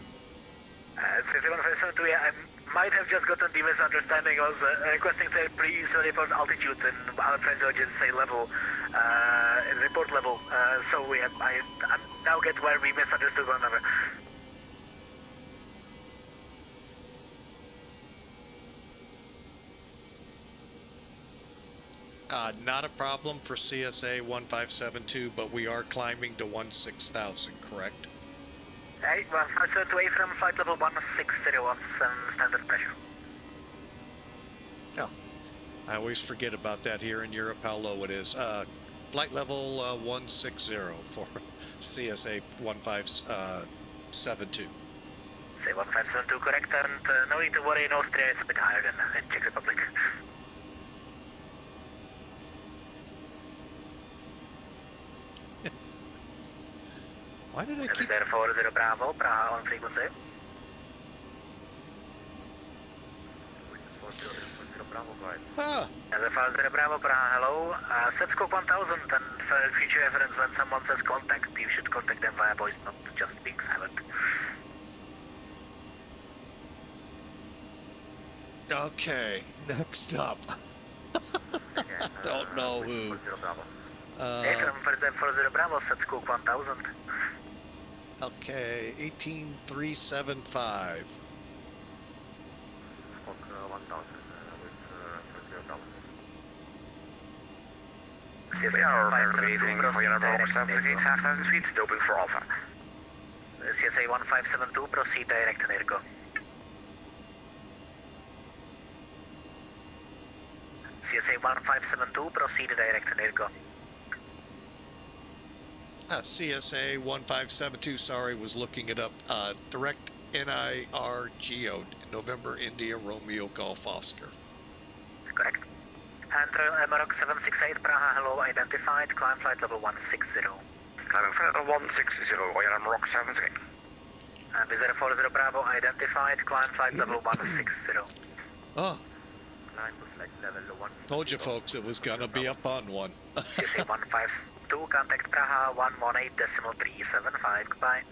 S6: CSA 1572, yeah, I might have just gotten the misunderstanding. I was requesting to please report altitude and our transfer just say level, report level, so I now get where we misunderstood one another.
S2: Not a problem for CSA 1572, but we are climbing to 16,000, correct?
S6: Hey, 1572 from flight level 160 on standard pressure.
S2: Oh, I always forget about that here in Europe, how low it is. Flight level 160 for CSA 1572.
S6: Say 1572, correct, and no need to worry, in Austria it's a bit higher than in Czech Republic.
S2: Why did I keep...
S6: There 40 Bravo, Praha on frequency.
S2: Ah,
S6: As a 40 Bravo, Praha, hello. Set scope 1000, and for future reference, when someone says contact, you should contact them via voice, not just being silent.
S2: okay, next up. Don't know who.
S6: From 40 Bravo, set scope 1000.
S2: Okay, 18375.
S5: We are reading for your Rock 78, 5,000 feet, open for Alpha.
S6: CSA 1572, proceed direct to NIRGO. CSA 1572, proceed direct to NIRGO.
S2: CSA 1572, sorry, was looking it up. Direct NIRGO, November India Romeo Golf Oscar.
S6: Correct. And Amarok 768, Praha, hello, identified, climb flight level 160.
S5: Climbing flight level 160, Royal Rock 78.
S6: And Vizier 40 Bravo, identified, climb flight level 160.
S2: Oh,
S6: Climb to flight level 160.
S2: told you folks it was gonna be a fun one.
S6: CSA 152, contact Praha 118.375, goodbye.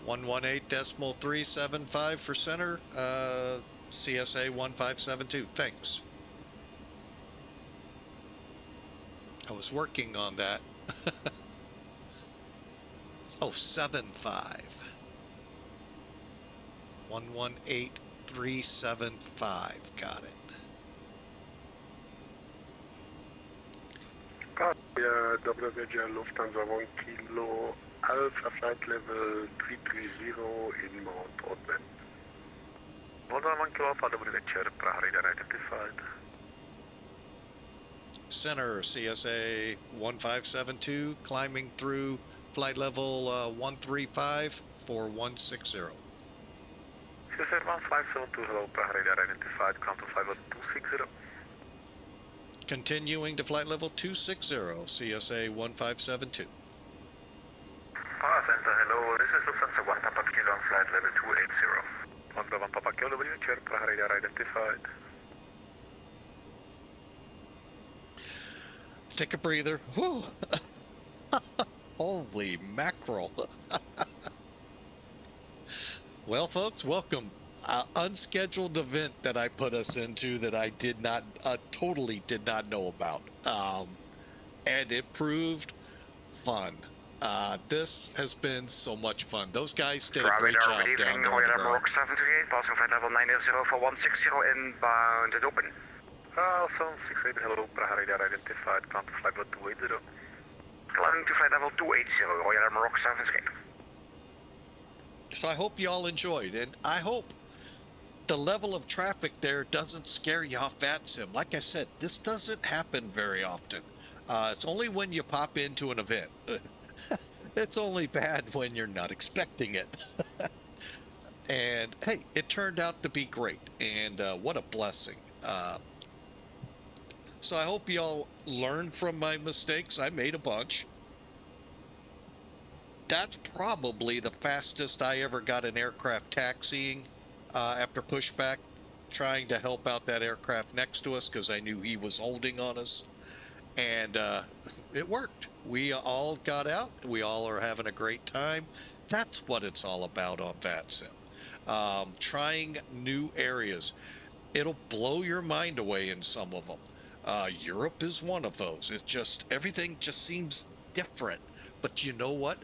S2: 118.375 for center, CSA 1572, thanks. I was working on that. Oh, 75. 118375, got it.
S7: Dobrý večer, Lufthansa 1 Kilo, Alpha flight level 330 in mode open.
S4: Moldova 1 Kilo Alpha, dobrý večer, Praha radar identified.
S2: Center, CSA 1572, climbing through flight level 135 for 160.
S4: CSA 1572, hello, Praha radar identified, climb to flight level 260.
S2: Continuing to flight level 260, CSA 1572.
S4: Center, hello, this is Lufthansa 1 Papa Kilo on flight level 280. Honda 1 Papa Kilo, dobrý večer, Praha radar identified.
S2: Take a breather. Whew. Holy mackerel. Well, folks, welcome. Unscheduled event that I put us into that I did not, totally did not know about. And it proved fun. This has been so much fun. Those guys did a great job down there on the ground.
S5: Rock 78, passing flight level 90 for 160 inbound at open.
S4: 768, hello, Praha radar identified, climb to flight level 280.
S5: Climbing to flight level 280, Royal Rock 78.
S2: So I hope y'all enjoyed, and I hope the level of traffic there doesn't scare you off VATSIM. Like I said, this doesn't happen very often. It's only when you pop into an event. It's only bad when you're not expecting it. And hey, it turned out to be great, and what a blessing. So I hope y'all learned from my mistakes. I made a bunch. That's probably the fastest I ever got an aircraft taxiing after pushback, trying to help out that aircraft next to us because I knew he was holding on us. And it worked. We all got out. We all are having a great time. That's what it's all about on VATSIM. Trying new areas. It'll blow your mind away in some of them. Europe is one of those. It's just, everything just seems different. But you know what?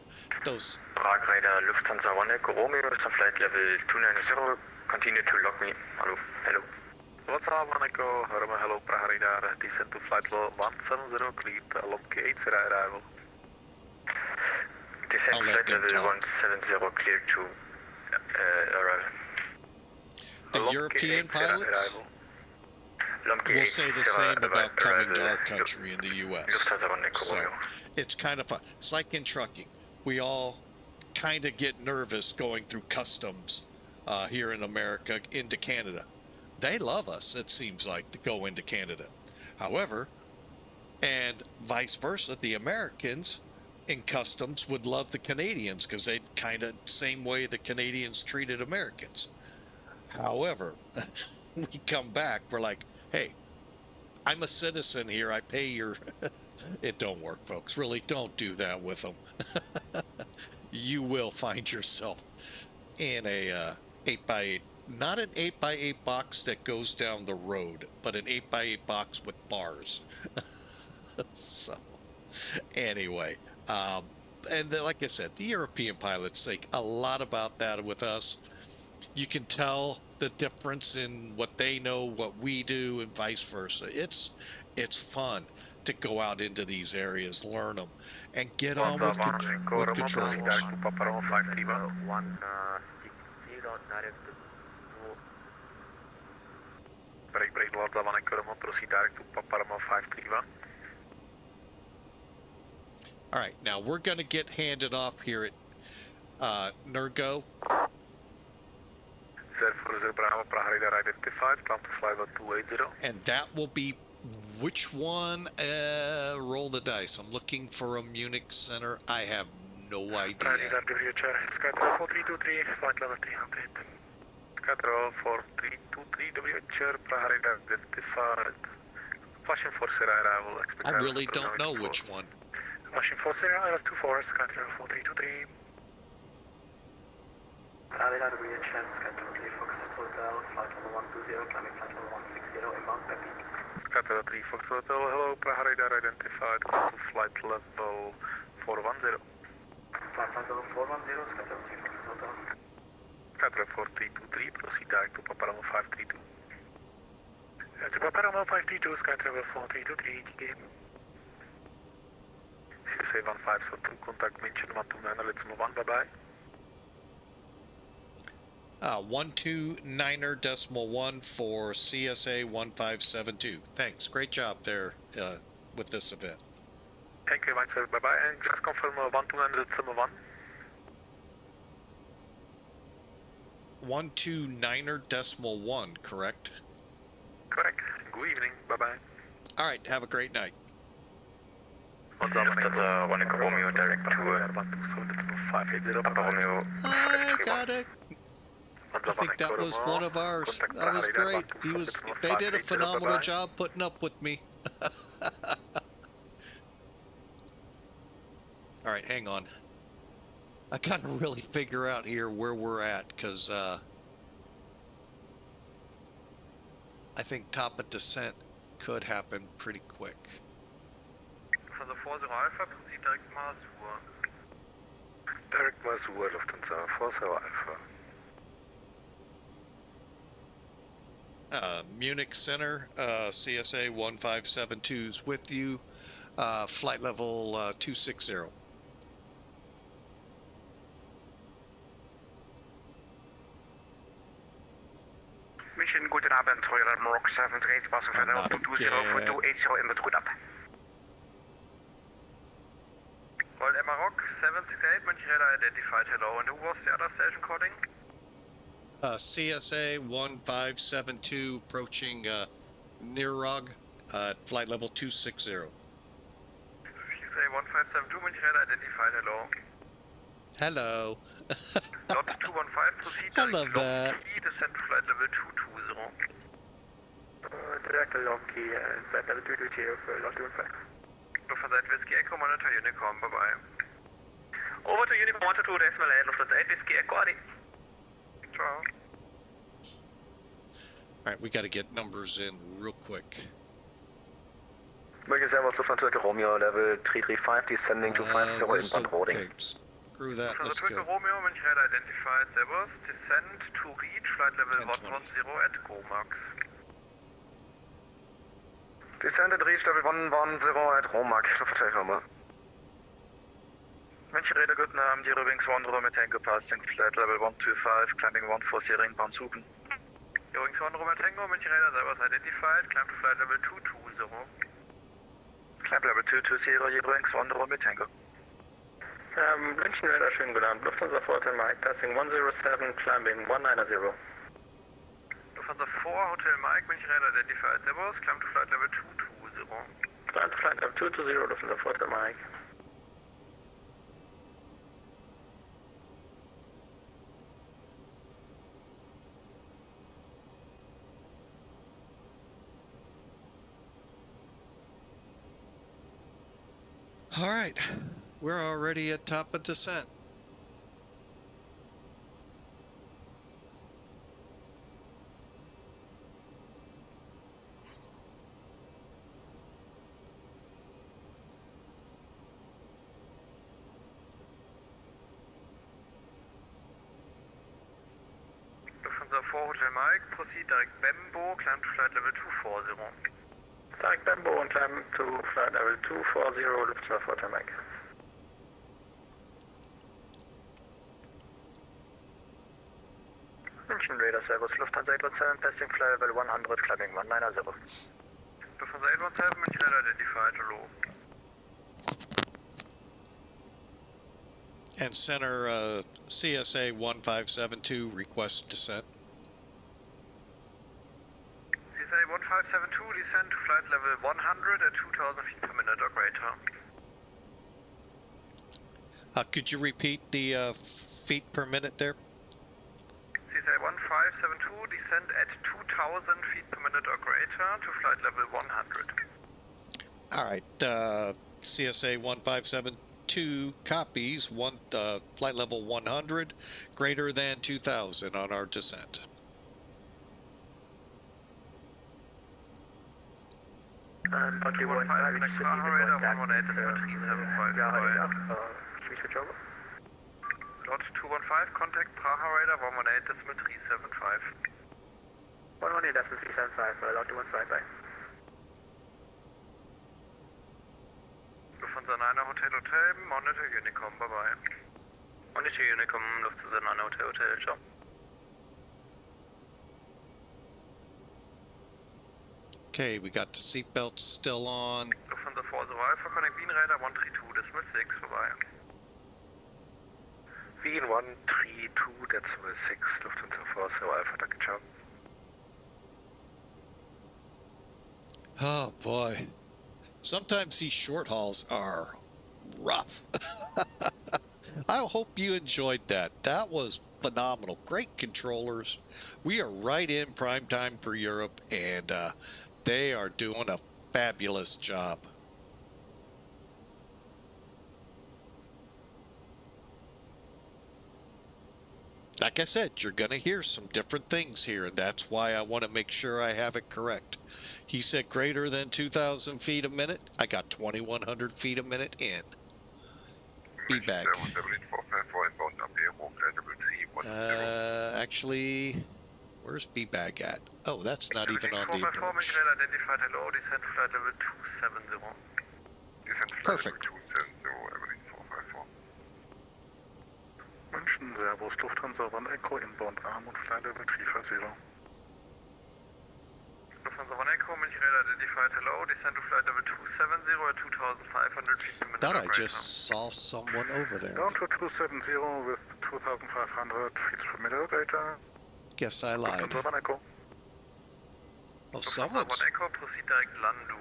S2: Those...
S3: Prague radar Lufthansa 1 Echo Romeo, some flight level 290, continue to log me. Hello.
S4: Lufthansa 1 Echo, hello, Prague radar, descend to flight level 170, cleared, LMK 8 arrival.
S3: Descend to flight level 170, cleared to arrival.
S2: The European pilots will say the same about coming to our country in the U.S. So it's kind of fun. It's like in trucking. We all kind of get nervous going through customs here in America into Canada. They love us, it seems like, to go into Canada. However, and vice versa, the Americans in customs would love the Canadians because they kind of same way the Canadians treated Americans. However, we come back, we're like, hey, I'm a citizen here, I pay your... It don't work, folks. Really, don't do that with them. You will find yourself in a 8x8, not an 8x8 box that goes down the road, but an 8x8 box with bars. So, anyway, and then, like I said, the European pilots think a lot about that with us. You can tell the difference in what they know, what we do, and vice versa. It's fun to go out into these areas, learn them, and get on with controls.
S4: Break Lufthansa 1 Echo, proceed direct to Paparama 531.
S2: All right, now we're going to get handed off here at NIRGO.
S4: 040 Bravo, Prague radar identified, climb to flight 280.
S2: And that will be which one? Roll the dice. I'm looking for a Munich Center. I have no idea.
S4: Radar WHR, Skytrail 4323, flight level 300. Skytrail 4323 WHR, Prague radar identified. Flashing force arrival.
S2: I really don't know which one.
S4: Flashing force arrival 24, Skytrail 4323.
S1: Radar WHR, Skytrail 3 Foxtrot Hotel, flight level 120, climbing flight level 160, inbound Peppy.
S4: Skytrail 3 Foxtrot Hotel, hello, Prague radar identified, go to flight level 410.
S1: Flight level 410, Skytrail 3 Foxtrot Hotel.
S4: Skytrail 4323, proceed direct to Paparama 532. To Paparama 532, Skytrail 4323, TK. CSA 1572, contact München 129, let's move on, bye-bye.
S2: 129.1 for CSA 1572. Thanks. Great job there with this event.
S4: Thank you very much, sir. Bye-bye. And just confirm 129.1.
S2: 129.1, correct?
S4: Correct. Good evening. Bye-bye.
S2: All right. Have a great night.
S3: Lufthansa 1 Echo Romeo, direct to Papa Romeo.
S2: I got it. I think that was one of ours. That was great. They did a phenomenal job putting up with me. All right, hang on. I gotta really figure out here where we're at, because I think top of descent could happen pretty quick.
S3: For the 40 Alpha, proceed direct Masur.
S4: Direct Masur, Lufthansa 40 Alpha.
S2: Munich Center, CSA 1572 is with you, flight level 260.
S5: München, guten Abend, Royal Rock 78, passing flight level 220 for 280 in route up.
S3: Roll Emma Rock 768, München radar identified, hello, and who was the other station calling?
S2: CSA 1572 approaching NIRGO at flight level 260.
S3: CSA 1572, München radar identified, hello.
S2: Hello.
S3: Lot 215, proceed
S2: I love that.
S3: descent to flight level 220.
S4: Direct long key, flight level 220 for lot 215.
S3: Lufthansa 8 Whiskey Echo, monitor Unicorn, bye-bye.
S6: Over to Unicorn 122, decimal 8, Lufthansa 8 Whiskey Echo, Adi.
S3: Ciao.
S2: Alright, we got to get numbers in real quick.
S8: München Servus, Lufthansa Romeo, level 335, descending to 50 inbound holding.
S2: Okay, screw that,
S3: Lufthansa
S2: let's
S3: Twitter
S2: go.
S3: Romeo, München radar identified, Servus, descend to reach flight level 110 at GoMax.
S8: Descended reach level 110 at Romac, Lufthansa Nummer.
S3: München radar good now, Giro Wings 1 Romeo Tango passing flight level 125, climbing 140 inbound Zugen. Giro Wings 1 Romeo Tango, München radar Servus identified, climb to flight level 220.
S8: Climb level 220, Giro Wings 1 Romeo Tango.
S4: München radar, schönen guten Abend. Lufthansa 4 Mike, passing 107, climbing 190.
S3: Lufthansa 4 Hotel Mike, München radar identified, Servus, climb to flight level 220.
S4: Climb to flight level 220, Lufthansa 4 Mike.
S2: All right, we're already at top of descent.
S3: Lufthansa 4 Hotel Mike, proceed direct Bembo, climb to flight level 240.
S4: Direct Bembo and climb to flight level 240, Lufthansa 4 Mike.
S8: München radar Servus, Lufthansa 817, passing flight level 100, climbing 190.
S3: Lufthansa 817, München radar identified, hello.
S2: And center CSA 1572 request descent.
S3: CSA 1572, descend to flight level 100 at 2000 feet per minute or greater.
S2: Could you repeat the feet per minute there?
S3: CSA 1572, descend at 2000 feet per minute or greater to flight level 100.
S2: All right, CSA 1572 copies flight level 100 greater than 2000 on our descent.
S3: Lot 215, connect Prague radar 118, decimal 375,
S4: Switch over.
S3: Lot 215, contact Prague radar 118, decimal 375.
S4: 118, decimal 375, lot 215, bye.
S3: Lufthansa 9 Hotel Hotel, monitor Unicom, bye-bye. Monitor Unicom, Lufthansa 9 Hotel Hotel, ciao.
S2: Okay, we got the seatbelts still on.
S3: Lufthansa 4 Alpha, connect Wien radar 132, decimal 6, bye-bye.
S8: Wien 132, decimal 6, Lufthansa 4 Alpha, danke, ciao.
S2: Oh boy. Sometimes these short hauls are rough. I hope you enjoyed that. That was phenomenal. Great controllers. We are right in prime time for Europe, and they are doing a fabulous job. Like I said, you're going to hear some different things here, and that's why I want to make sure I have it correct. He said greater than 2,000 feet a minute. I got 2,100 feet a minute in. Be back. Actually, where's B-Bag at? Oh, that's not even on the approach. Perfect.
S7: München, Servus, Lufthansa 1 Echo, inbound Arm und flight level 350.
S3: identified. Hello, descend to flight level 270 at 2,500 feet per minute.
S2: Thought I
S3: operator.
S2: just saw someone over there.
S7: Down to 270 with 2,500 feet per minute, operator.
S2: Guess I lied.
S7: Lufthansa 1 Echo.
S2: Oh,
S3: Lufthansa
S2: someone's...
S3: 1 Echo, proceed direct Lando.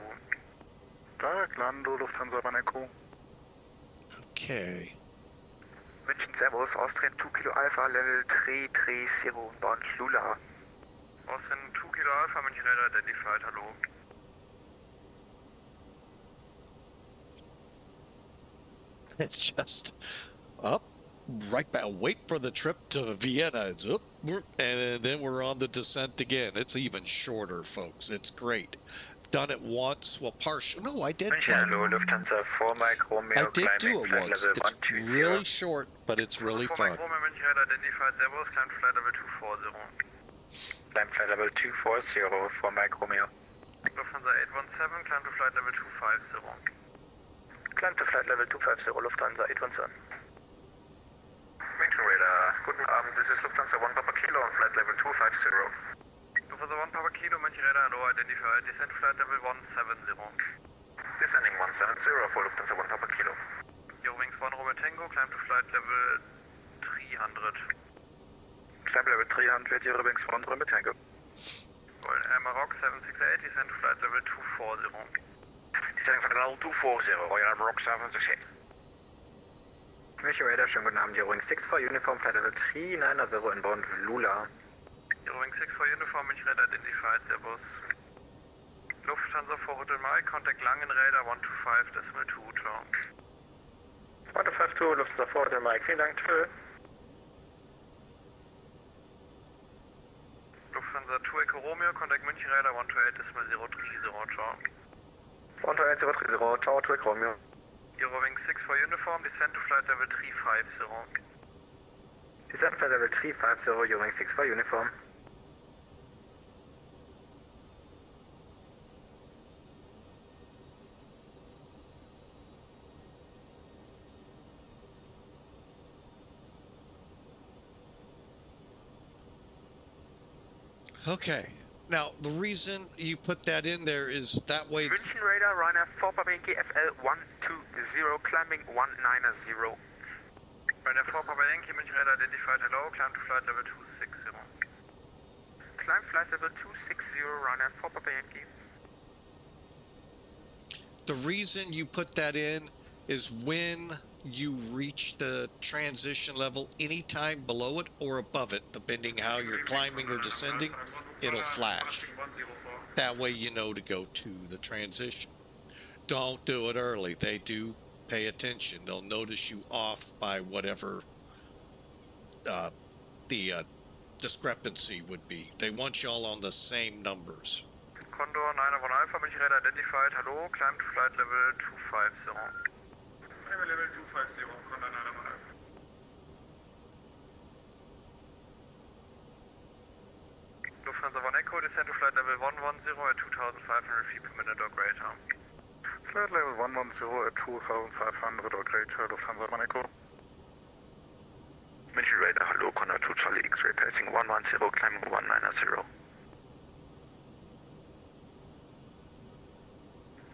S7: Direct Lando, Lufthansa 1 Echo.
S2: Okay.
S8: München Servus, Austrian 2 Kilo Alpha, Level 330, bound Lula.
S3: Austrian 2 Kilo Alpha, München Radar identified. Hello.
S2: It's just up, right back. Wait for the trip to Vienna. It's up, and then we're on the descent again. It's even shorter, folks. It's great. Done it once. Well, partial. No, I did fly.
S8: Hello, Lufthansa 4 Mike Romeo,
S2: I did do
S8: climbing
S2: it
S8: flight
S2: once.
S8: level
S2: It's
S8: 120.
S2: really short, but it's really
S3: For
S2: fun.
S3: Mike Romeo, München Radar identified. Servus, climb to flight level 240.
S8: Climb flight level 240 for Mike Romeo.
S3: Lufthansa 817, climb to flight level 250.
S8: Climb to flight level 250, Lufthansa 817.
S3: München Radar, guten Abend, this is Lufthansa 1 Papa Kilo on flight level 250. Lufthansa 1 Papa Kilo, München Radar, hello, identified, descend flight level 170.
S8: Descending 170 for Lufthansa 1 Papa Kilo.
S3: Eurowings 1 Romeo Tango, climb to flight level 300.
S8: Climb level 300, Eurowings 1 Romeo Tango.
S3: Maroc 768, descend to flight level 240.
S5: Descending flight level 240, Royal Maroc 768.
S8: München Radar, schönen guten Abend, Eurowings 6 for Uniform, flight level 390 inbound Lula.
S3: Eurowings 6 for Uniform, München Radar identified, Servus. Lufthansa 4 Hotel Mike, contact Langen Radar 125.2, ciao.
S8: 152, Lufthansa 4 Hotel Mike, vielen Dank, tschö.
S3: Lufthansa 2 Echo Romeo, contact München Radar 128.030, ciao.
S8: 128.030, ciao, 2 Echo Romeo.
S3: Eurowings 6 for Uniform, descend to flight level 350.
S8: Descend flight level 350, Eurowings 6 for Uniform.
S2: Okay. Now, the reason you put that in there is that way...
S5: München Radar, Ryanair 4 Papa Yankee FL 120, climbing 190.
S3: Ryanair 4 Papa Yankee, München Radar identified, hello, climb to flight level 260.
S5: Climb flight level 260, Ryanair 4 Papa Yankee.
S2: The reason you put that in is when you reach the transition level, anytime below it or above it, depending how you're climbing or descending, it'll flash. That way you know to go to the transition. Don't do it early. They do pay attention. They'll notice you off by whatever the discrepancy would be. They want y'all on the same numbers.
S3: Condor 901 Alpha, München Radar identified, hello, climb to flight level 250.
S4: Level 250, Condor 901 Alpha.
S3: Lufthansa 1 Echo, descend to flight level 110 at 2,500 feet per minute or greater.
S7: Flight level 110 at 2,500 or greater, Lufthansa 1 Echo.
S8: München Radar, hello, Condor 2 Charlie X-ray, passing 110, climbing 190.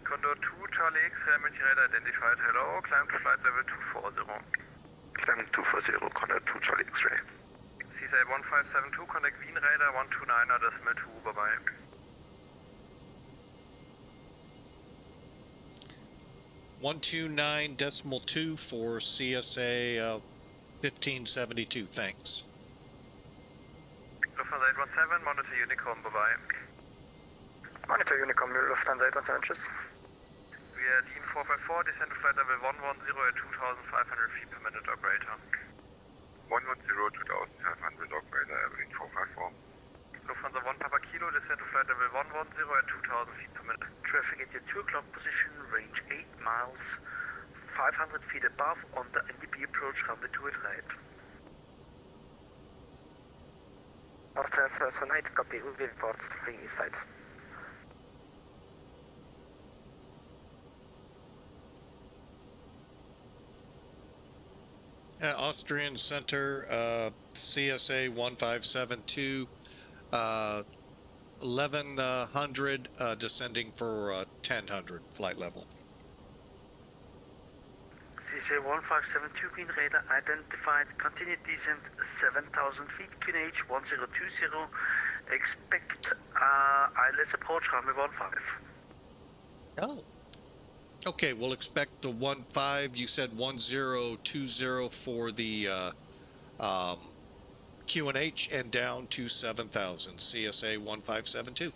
S3: Condor 2 Charlie X-ray, München Radar identified, hello, climb to flight level 240.
S8: Climbing 240, Condor 2 Charlie X-ray.
S3: CSA 1572, contact Wien Radar 129.2, bye-bye.
S2: .2 for CSA 1572. Thanks.
S3: Lufthansa 817, monitor Unicorn, bye-bye.
S8: Monitor Unicorn, Lufthansa 817, tschüss.
S3: Via DIN 454, descend to flight level 110 at 2,500 feet per minute or greater.
S8: 110, 2,500 operator, Airplane 454.
S3: Lufthansa 1 Papa Kilo, descend to flight level 110 at 2,000 feet per minute.
S6: Traffic at your 2 o'clock position, range 8 miles, 500 feet above on the NDB approach, runway 2 at right.
S8: Austria 1 copy, moving for 3 sides.
S2: Austrian Center, CSA 1572, 1100, descending for 1000 flight level.
S6: CSA 1572 Green Radar identified, continued descent 7000 feet, QNH 1020, expect ILS approach runway 15.
S2: Oh. Okay, we'll expect the 15, you said 1020 for the QNH and down to 7000, CSA 1572.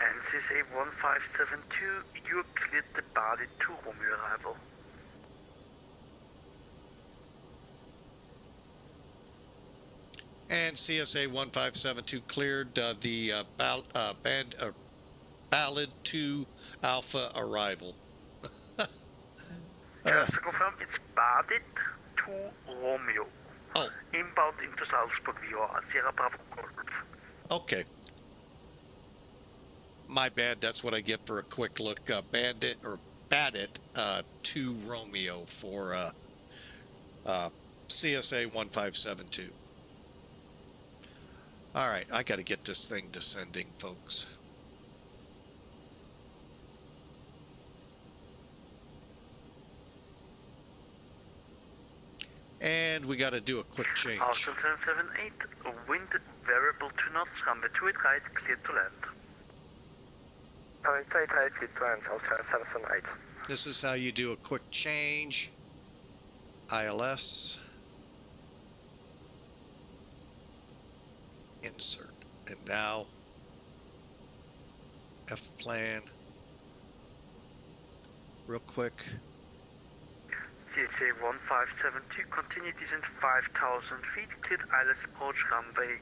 S6: And CSA 1572, you cleared the BADIT 2 Romeo arrival.
S2: And CSA 1572 cleared the Ballad 2 Alpha arrival.
S6: Just to confirm, it's BADIT 2 Romeo.
S2: Oh.
S6: Inbound into Salzburg via Sierra Bravo Golf.
S2: Okay. My bad, that's what I get for a quick look. BADIT 2 Romeo for CSA 1572. All right, I got to get this thing descending, folks. And we got to do a quick change.
S6: Austin 778, wind variable 2 knots, runway 28 right, cleared to land.
S8: Runway 28 right, cleared to land, Austin 778.
S2: This is how you do a quick change. ILS. Insert. And now, F plan. Real quick.
S6: CSA 1572, continue descent 5000 feet, cleared ILS approach runway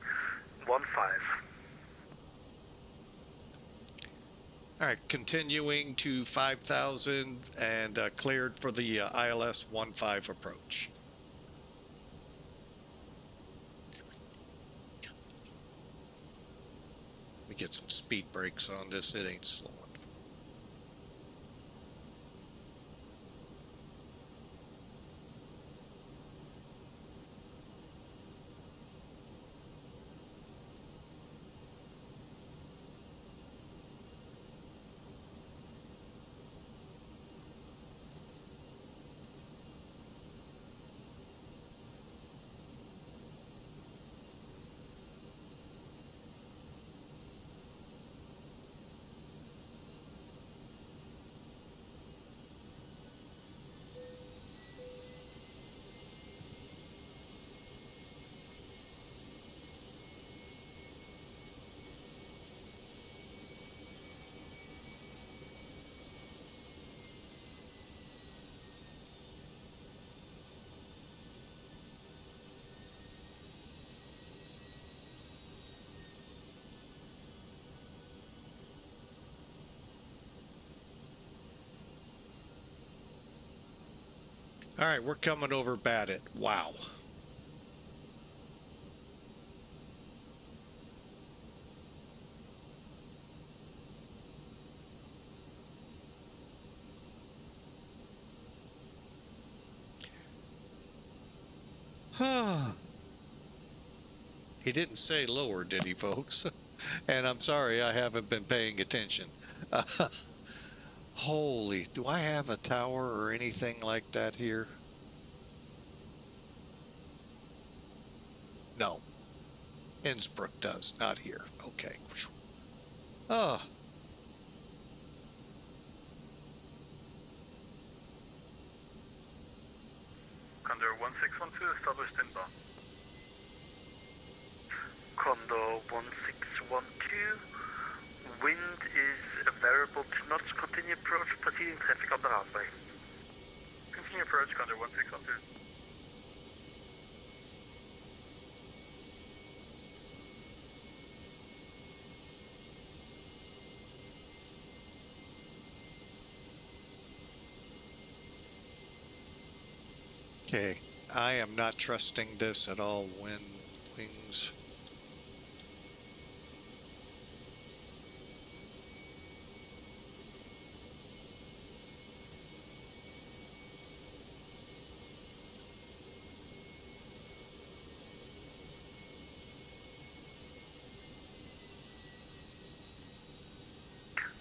S6: 15.
S2: All right, continuing to 5000 and cleared for the ILS 15 approach. Let me get some speed brakes on this, it ain't slowing. All right, we're coming over BADIT. Wow. He didn't say lower, did he, folks? And I'm sorry, I haven't been paying attention. Holy, do I have a tower or anything like that here? No. Innsbruck does, not here. Okay. Oh.
S4: Condor 1612, established inbound.
S6: Condor 1612, wind is a variable 2 knots, continue approach, proceeding traffic on the runway.
S4: Continue approach, Condor 1612.
S2: Okay, I am not trusting this at all. Wind, wings.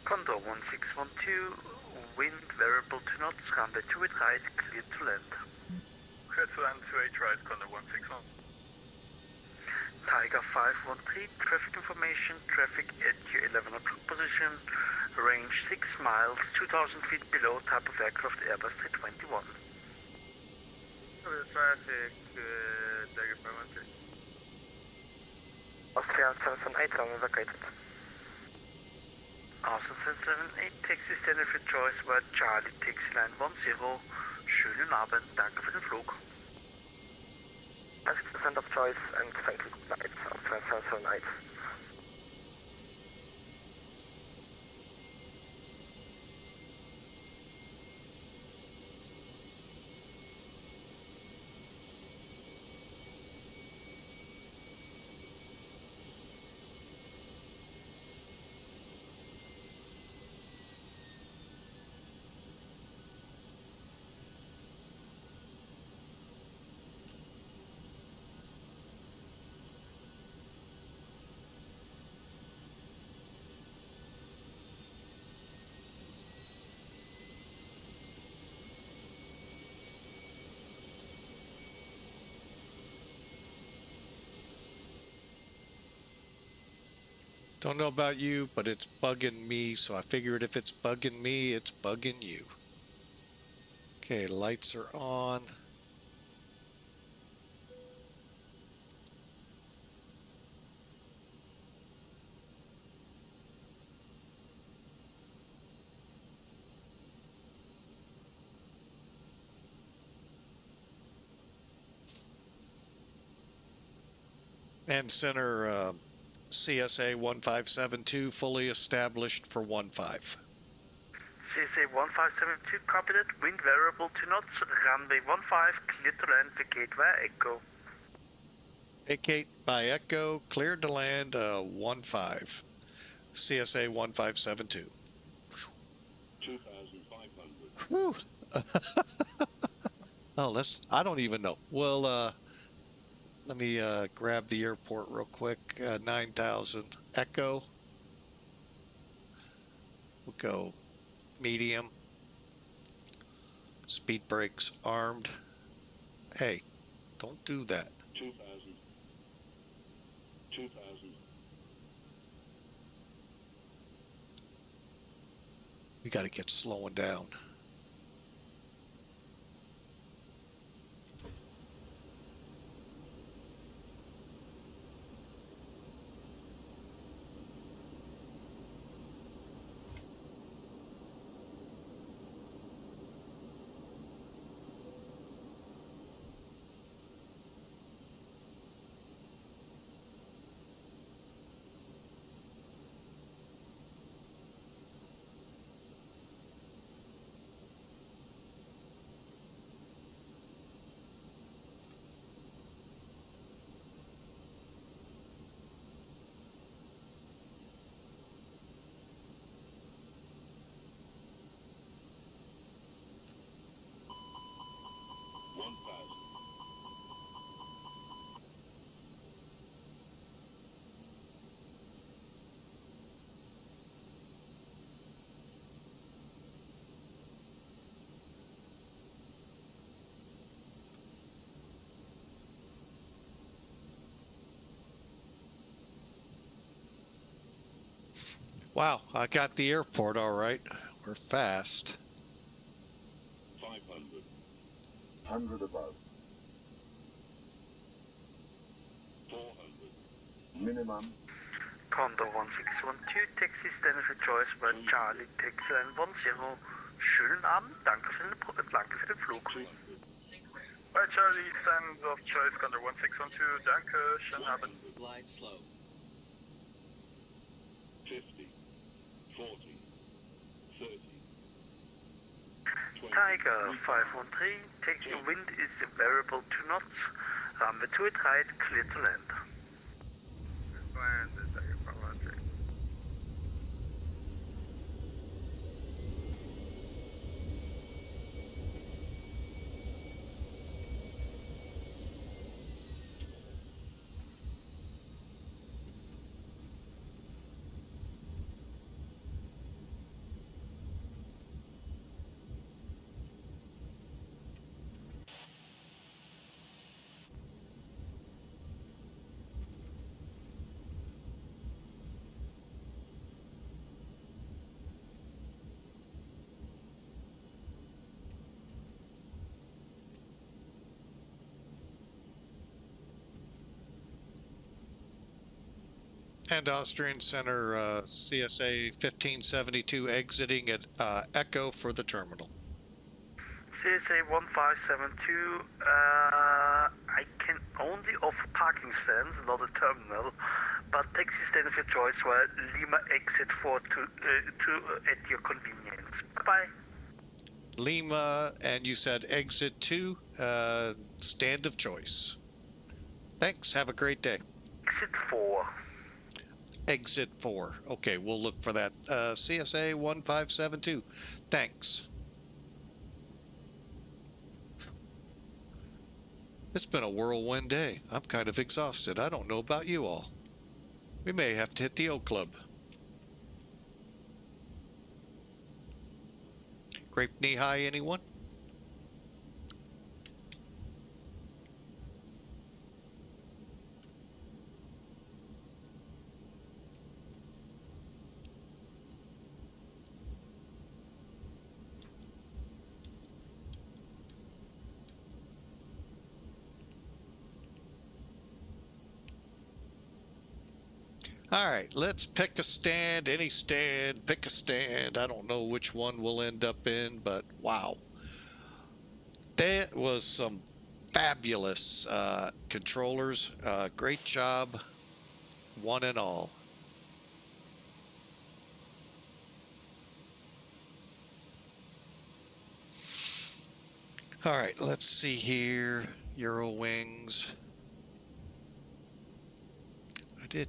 S6: Condor 1612, wind variable to knots, runway 28 right, clear to land.
S4: Clear to land 28 right, Condor 161.
S6: Tiger 513, traffic information, traffic at your 11 o'clock position, range 6 miles, 2,000 feet below, type of aircraft Airbus 321.
S3: Traffic, Tiger 513.
S8: Austria 778, runway vacated.
S6: Austin 778, taxi standard for choice, where Charlie taxi line 10, schönen Abend, danke für den Flug.
S8: 90% of choice and thank you, flights, Austria 778.
S2: Don't know about you, but it's bugging me, so I figured if it's bugging me, it's bugging you. Okay, lights are on. And center CSA 1572 fully established for 15.
S6: CSA 1572, copy that, wind variable to knots, runway 15, clear to land, vacate via Echo.
S2: Vacate by Echo, cleared to land 15. CSA 1572.
S7: 2,500.
S2: Whew. Oh, I don't even know. Well, let me grab the airport real quick. 9,000 Echo. We'll go medium. Speed brakes armed. Hey, don't do that.
S7: 2,000. 2,000.
S2: We got to get slowing down. Wow, I got the airport all right. We're fast.
S7: 500. 100 above. 400. Minimum.
S6: Condor 1612, taxi standard for choice, where Charlie taxi line 10, schönen Abend, danke für den Flug.
S4: Right, Charlie, stand of choice, Condor 1612, danke, schönen Abend.
S7: Glide slow. 50. 40. 30. 20.
S6: Tiger 513, taxi wind is variable to knots, runway 28 right, clear to land.
S3: Land, Tiger 513.
S2: And Austrian Center, CSA 1572 exiting at Echo for the terminal.
S9: CSA 1572, I can only offer parking stands, not a terminal, but taxi stand of your choice where Lima exit 4 to at your convenience. Bye-bye.
S2: Lima, and you said exit 2, stand of choice. Thanks, have a great day.
S9: Exit 4.
S2: Exit 4. Okay, we'll look for that. CSA 1572. Thanks. It's been a whirlwind day. I'm kind of exhausted. I don't know about you all. We may have to hit the O Club. Grape knee high, anyone? All right, let's pick a stand, any stand, pick a stand. I don't know which one we'll end up in, but wow. That was some fabulous controllers. Great job, one and all. All right, let's see here. Euro wings. I did.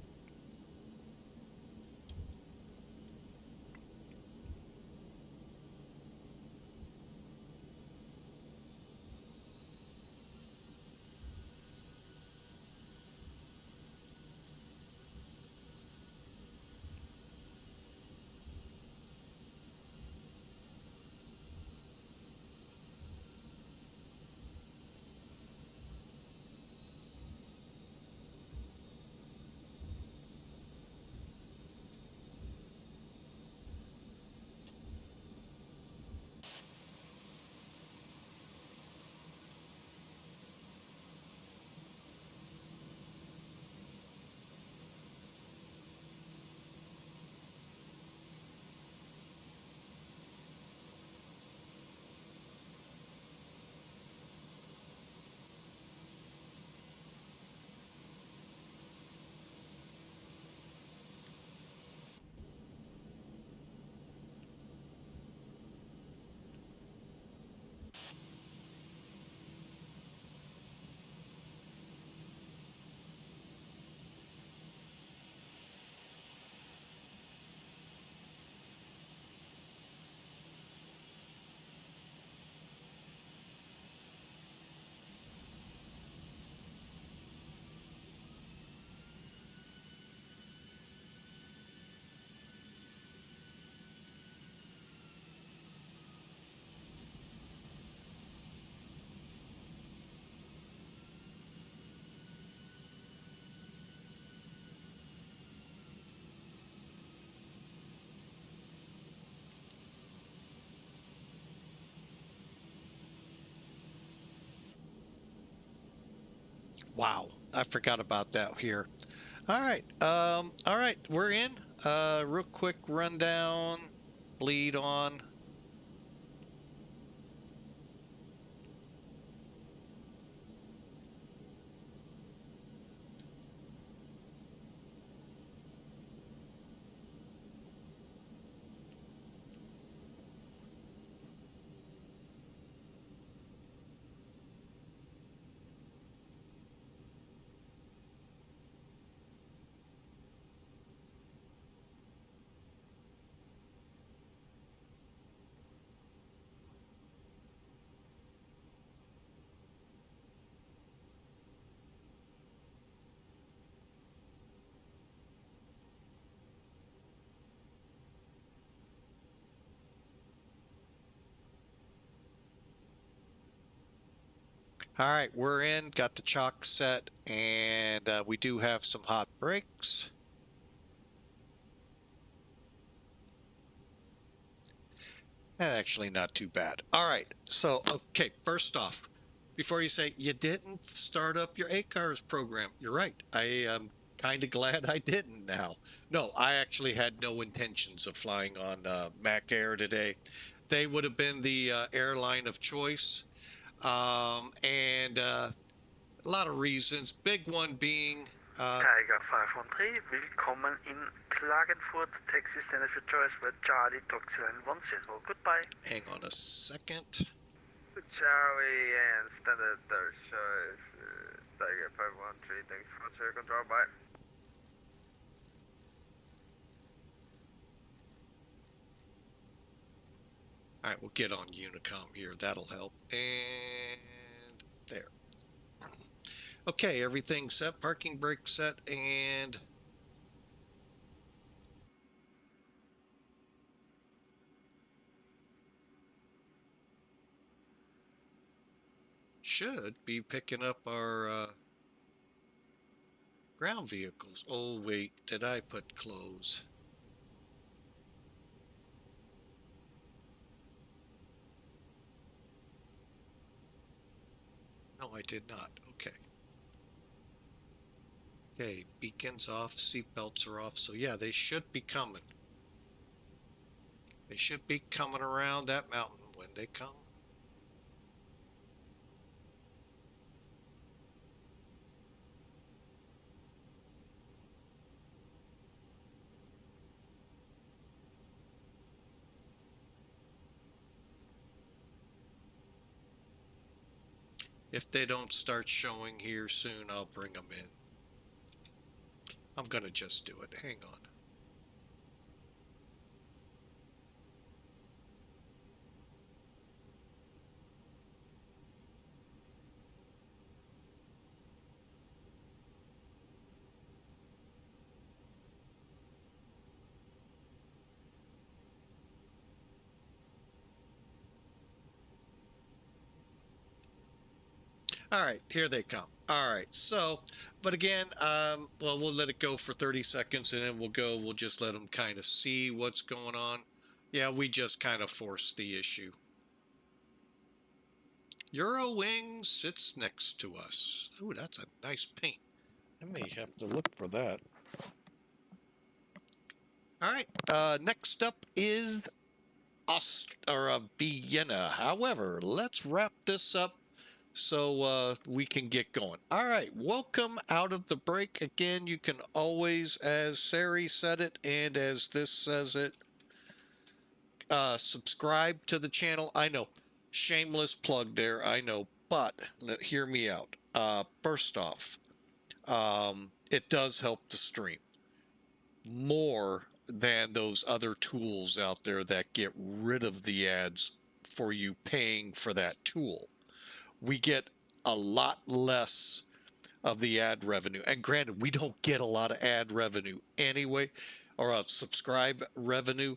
S2: Wow, I forgot about that here. All right, we're in. Real quick rundown, bleed on. All right, we're in, got the chalk set, and we do have some hot brakes. And actually not too bad. All right, so, okay, first off, before you say you didn't start up your ACARS program, you're right. I kind of glad I didn't now. No, I actually had no intentions of flying on Mac Air today. They would have been the airline of choice. And a lot of reasons. Big one being...
S9: Tiger 513, willkommen in Klagenfurt. Taxi standard for choice with Charlie Taxi line 10. Goodbye.
S2: Hang on a second.
S3: Charlie and standard third choice, Tiger 513, thanks for your control, bye.
S2: All right, we'll get on Unicom here. That'll help. And there. Okay, everything's set. Parking brake set, and should be picking up our ground vehicles. Oh, wait, did I put close? No, I did not. Okay. Okay, beacons off, seatbelts are off. So yeah, they should be coming. They should be coming around that mountain when they come. If they don't start showing here soon, I'll bring them in. I'm gonna just do it. Hang on. All right, here they come. All right, so, but again, well, we'll let it go for 30 seconds and then we'll just let them kind of see what's going on. Yeah, we just kind of forced the issue. Eurowings sits next to us. Ooh, that's a nice paint. I may have to look for that. All right, next up is Vienna. However, let's wrap this up so we can get going. All right, welcome out of the break. Again, you can always, as Sari said it and as this says it, subscribe to the channel. I know, shameless plug there, I know, but hear me out. First off, it does help the stream more than those other tools out there that get rid of the ads for you paying for that tool. We get a lot less of the ad revenue. And granted, we don't get a lot of ad revenue anyway, or subscribe revenue.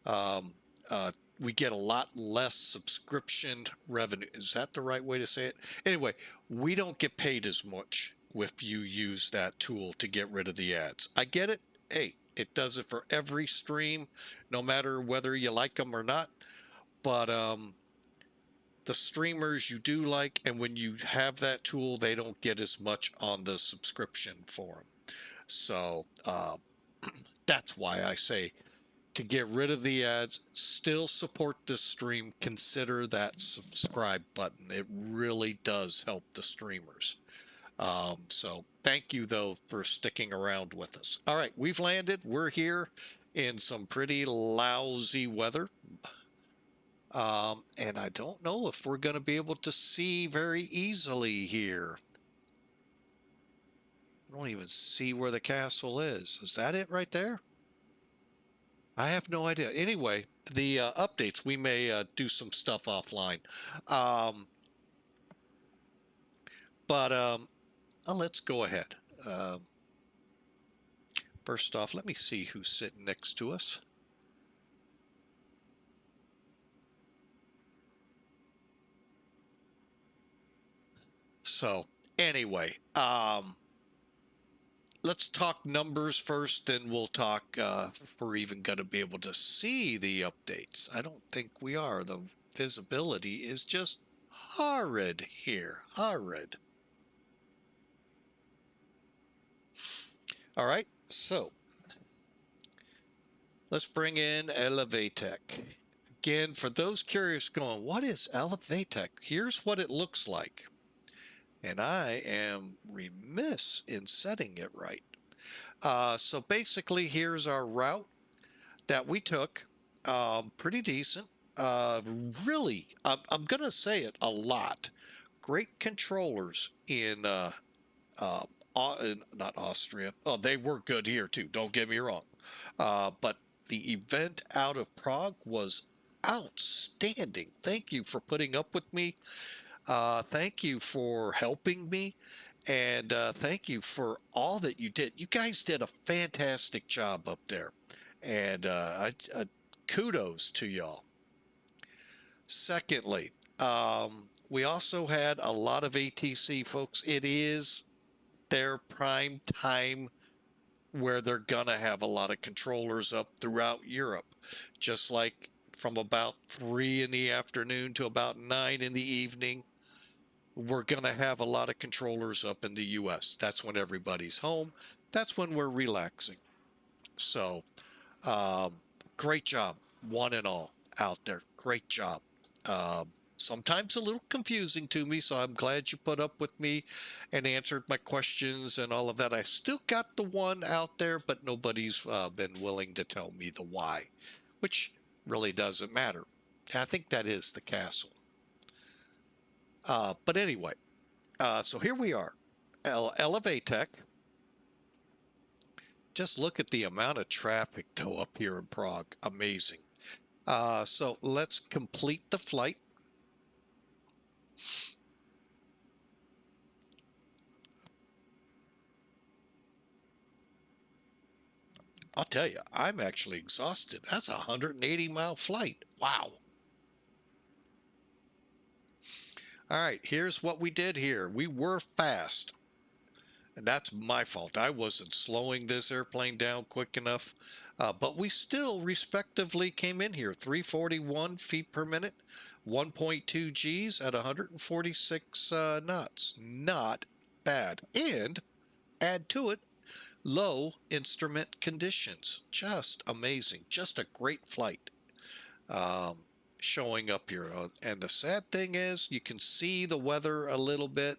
S2: We get a lot less subscription revenue. Is that the right way to say it? Anyway, we don't get paid as much if you use that tool to get rid of the ads. I get it. Hey, it does it for every stream, no matter whether you like them or not. But the streamers you do like, and when you have that tool, they don't get as much on the subscription for them. So that's why I say to get rid of the ads, still support this stream, consider that subscribe button. It really does help the streamers. So thank you, though, for sticking around with us. All right, we've landed. We're here in some pretty lousy weather. And I don't know if we're going to be able to see very easily here. I don't even see where the castle is. Is that it right there? I have no idea. Anyway, the updates, we may do some stuff offline. Let's go ahead. First off, let me see who's sitting next to us. So anyway, let's talk numbers first, then we'll talk if we're even going to be able to see the updates. I don't think we are. The visibility is just horrid here. Horrid. All right, so let's bring in Elevatec. Again, for those curious going, what is Elevatec? Here's what it looks like. And I am remiss in setting it right. So basically, here's our route that we took. Pretty decent. Really, I'm going to say it a lot. Great controllers in not Austria. Oh, they were good here too. Don't get me wrong. But the event out of Prague was outstanding. Thank you for putting up with me. Thank you for helping me. And thank you for all that you did. You guys did a fantastic job up there. And kudos to y'all. Secondly, we also had a lot of ATC folks. It is their prime time where they're gonna have a lot of controllers up throughout Europe, just like from about 3 in the afternoon to about 9 in the evening. We're gonna have a lot of controllers up in the US. That's when everybody's home. That's when we're relaxing. So great job, one and all out there. Great job. Sometimes a little confusing to me, so I'm glad you put up with me and answered my questions and all of that. I still got the one out there, but nobody's been willing to tell me the why, which really doesn't matter. I think that is the castle. But anyway, so here we are, Elevatec. Just look at the amount of traffic though up here in Prague. Amazing. So let's complete the flight. I'll tell you, I'm actually exhausted. That's a 180-mile flight. Wow. All right, here's what we did here. We were fast. And that's my fault. I wasn't slowing this airplane down quick enough. But we still respectively came in here. 341 feet per minute, 1.2 Gs at 146 knots. Not bad. And add to it, low instrument conditions. Just amazing. Just a great flight showing up here. And the sad thing is, you can see the weather a little bit.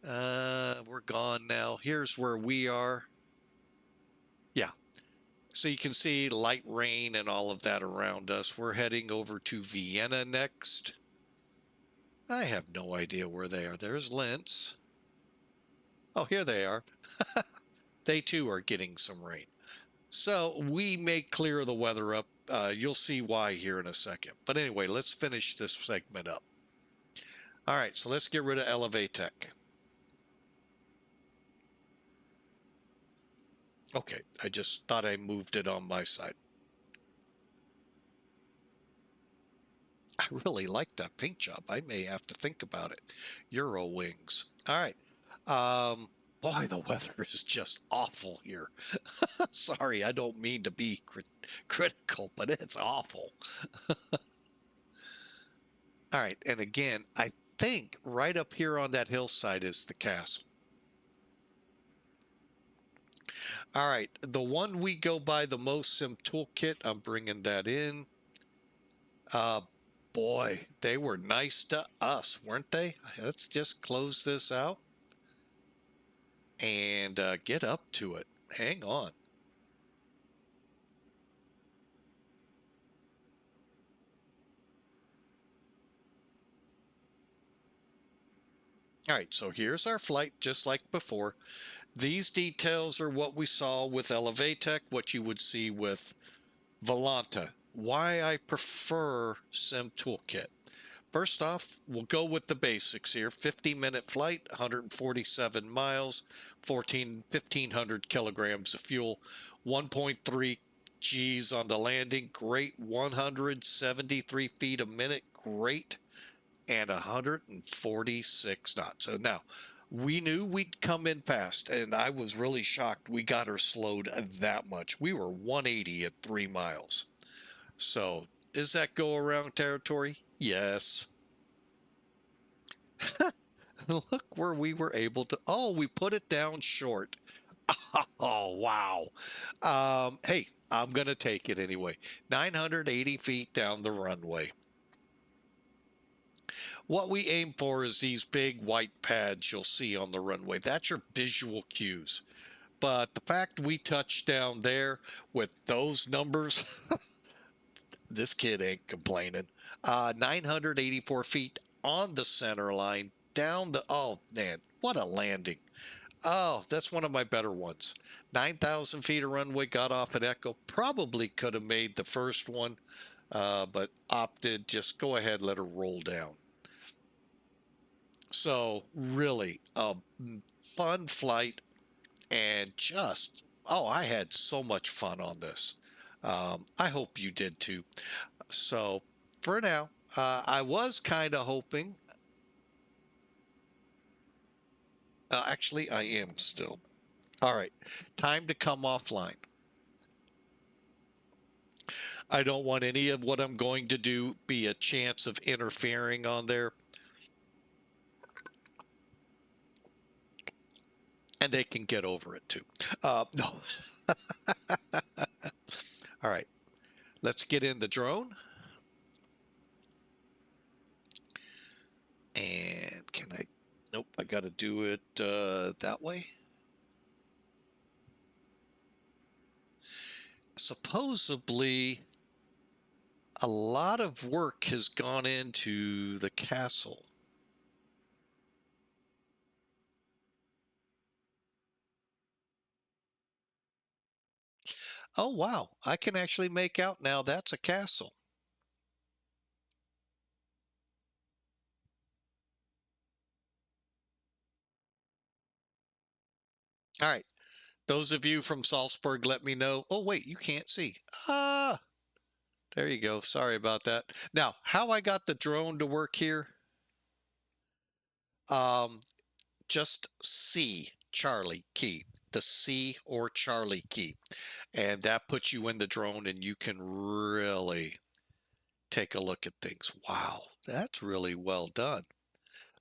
S2: We're gone now. Here's where we are. Yeah. So you can see light rain and all of that around us. We're heading over to Vienna next. I have no idea where they are. There's Linz. Oh, here they are. They too are getting some rain. So we may clear the weather up. You'll see why here in a second. But anyway, let's finish this segment up. All right, so let's get rid of Elevatec. Okay, I just thought I moved it on my side. I really like that paint job. I may have to think about it. Euro wings. All right. Boy, the weather is just awful here. Sorry, I don't mean to be critical, but it's awful. All right, and again, I think right up here on that hillside is the castle. All right, the one we go by the most, Sim Toolkit, I'm bringing that in. Boy, they were nice to us, weren't they? Let's just close this out and get up to it. Hang on. All right, so here's our flight, just like before. These details are what we saw with Elevatec, what you would see with Volanta. Why I prefer Sim Toolkit. First off, we'll go with the basics here. 50-minute flight, 147 miles, 1,500 kilograms of fuel, 1.3 Gs on the landing. Great. 173 feet a minute. Great. And 146 knots. So now, we knew we'd come in fast, and I was really shocked we got her slowed that much. We were 180 at 3 miles. So, is that go-around territory? Yes. Look where we were able to... Oh, we put it down short. Oh, wow. Hey, I'm going to take it anyway. 980 feet down the runway. What we aim for is these big white pads you'll see on the runway. That's your visual cues. But the fact we touched down there with those numbers, this kid ain't complaining. 984 feet on the center line, down the, oh man, what a landing. Oh, that's one of my better ones. 9,000 feet of runway, got off at Echo. Probably could have made the first one, but opted just go ahead, let her roll down. So really a fun flight, and just, oh, I had so much fun on this. I hope you did too. So for now, I was kind of hoping, actually I am still. All right, time to come offline. I don't want any of what I'm going to do be a chance of interfering on there. And they can get over it too. No. All right, let's get in the drone. And can I, nope, I got to do it that way. Supposedly, a lot of work has gone into the castle. Oh, wow. I can actually make out now that's a castle. All right. Those of you from Salzburg, let me know. Oh, wait, you can't see. Ah, there you go. Sorry about that. Now, how I got the drone to work here, just C, Charlie key, the C or Charlie key. And that puts you in the drone and you can really take a look at things. Wow, that's really well done.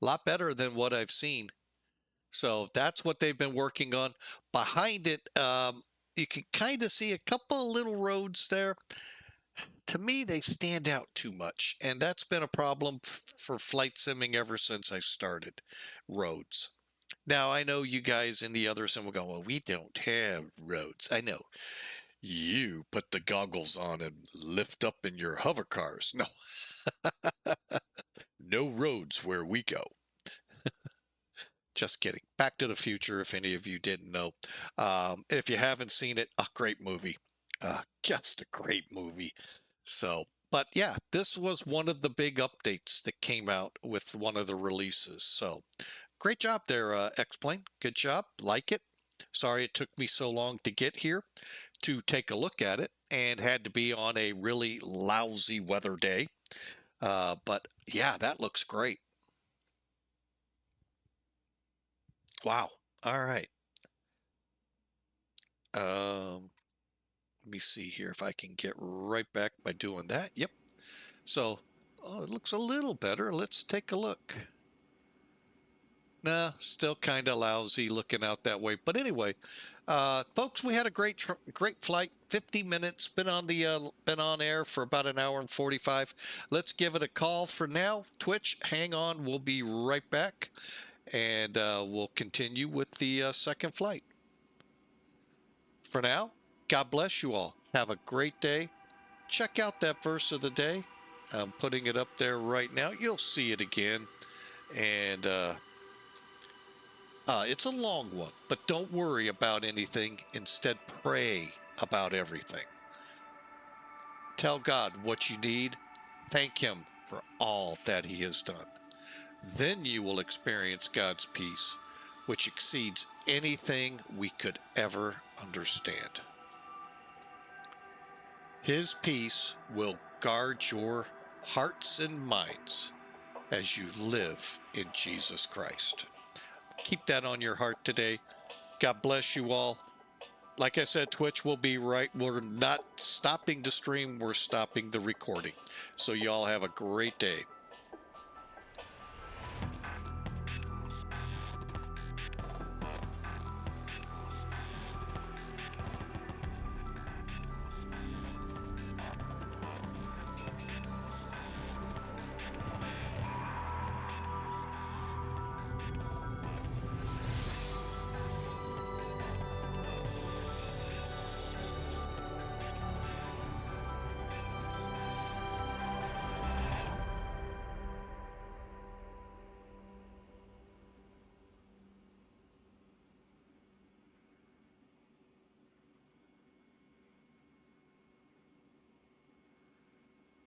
S2: A lot better than what I've seen. So that's what they've been working on. Behind it, you can kind of see a couple of little roads there. To me, they stand out too much. And that's been a problem for flight simming ever since I started. Roads. Now, I know you guys in the other sim will go, well, we don't have roads. I know. You put the goggles on and lift up in your hover cars. No. No roads where we go. Just kidding. Back to the Future, if any of you didn't know. If you haven't seen it, a great movie. Just a great movie. So, but yeah, this was one of the big updates that came out with one of the releases. So, great job there, X-Plane. Good job. Like it. Sorry it took me so long to get here to take a look at it, and had to be on a really lousy weather day. But yeah, that looks great. Wow. All right. Let me see here if I can get right back by doing that. Yep. So, oh, it looks a little better. Let's take a look. Nah, still kind of lousy looking out that way. But anyway, folks, we had a great flight. 50 minutes. Been on air for about an hour and 45. Let's give it a call for now. Twitch, hang on. We'll be right back. And we'll continue with the second flight. For now, God bless you all. Have a great day. Check out that verse of the day. I'm putting it up there right now. You'll see it again. And it's a long one, but don't worry about anything. Instead, pray about everything. Tell God what you need. Thank Him for all that He has done. Then you will experience God's peace, which exceeds anything we could ever understand. His peace will guard your hearts and minds as you live in Jesus Christ. Keep that on your heart today. God bless you all. Like I said, Twitch will be right. We're not stopping the stream. We're stopping the recording. So y'all have a great day.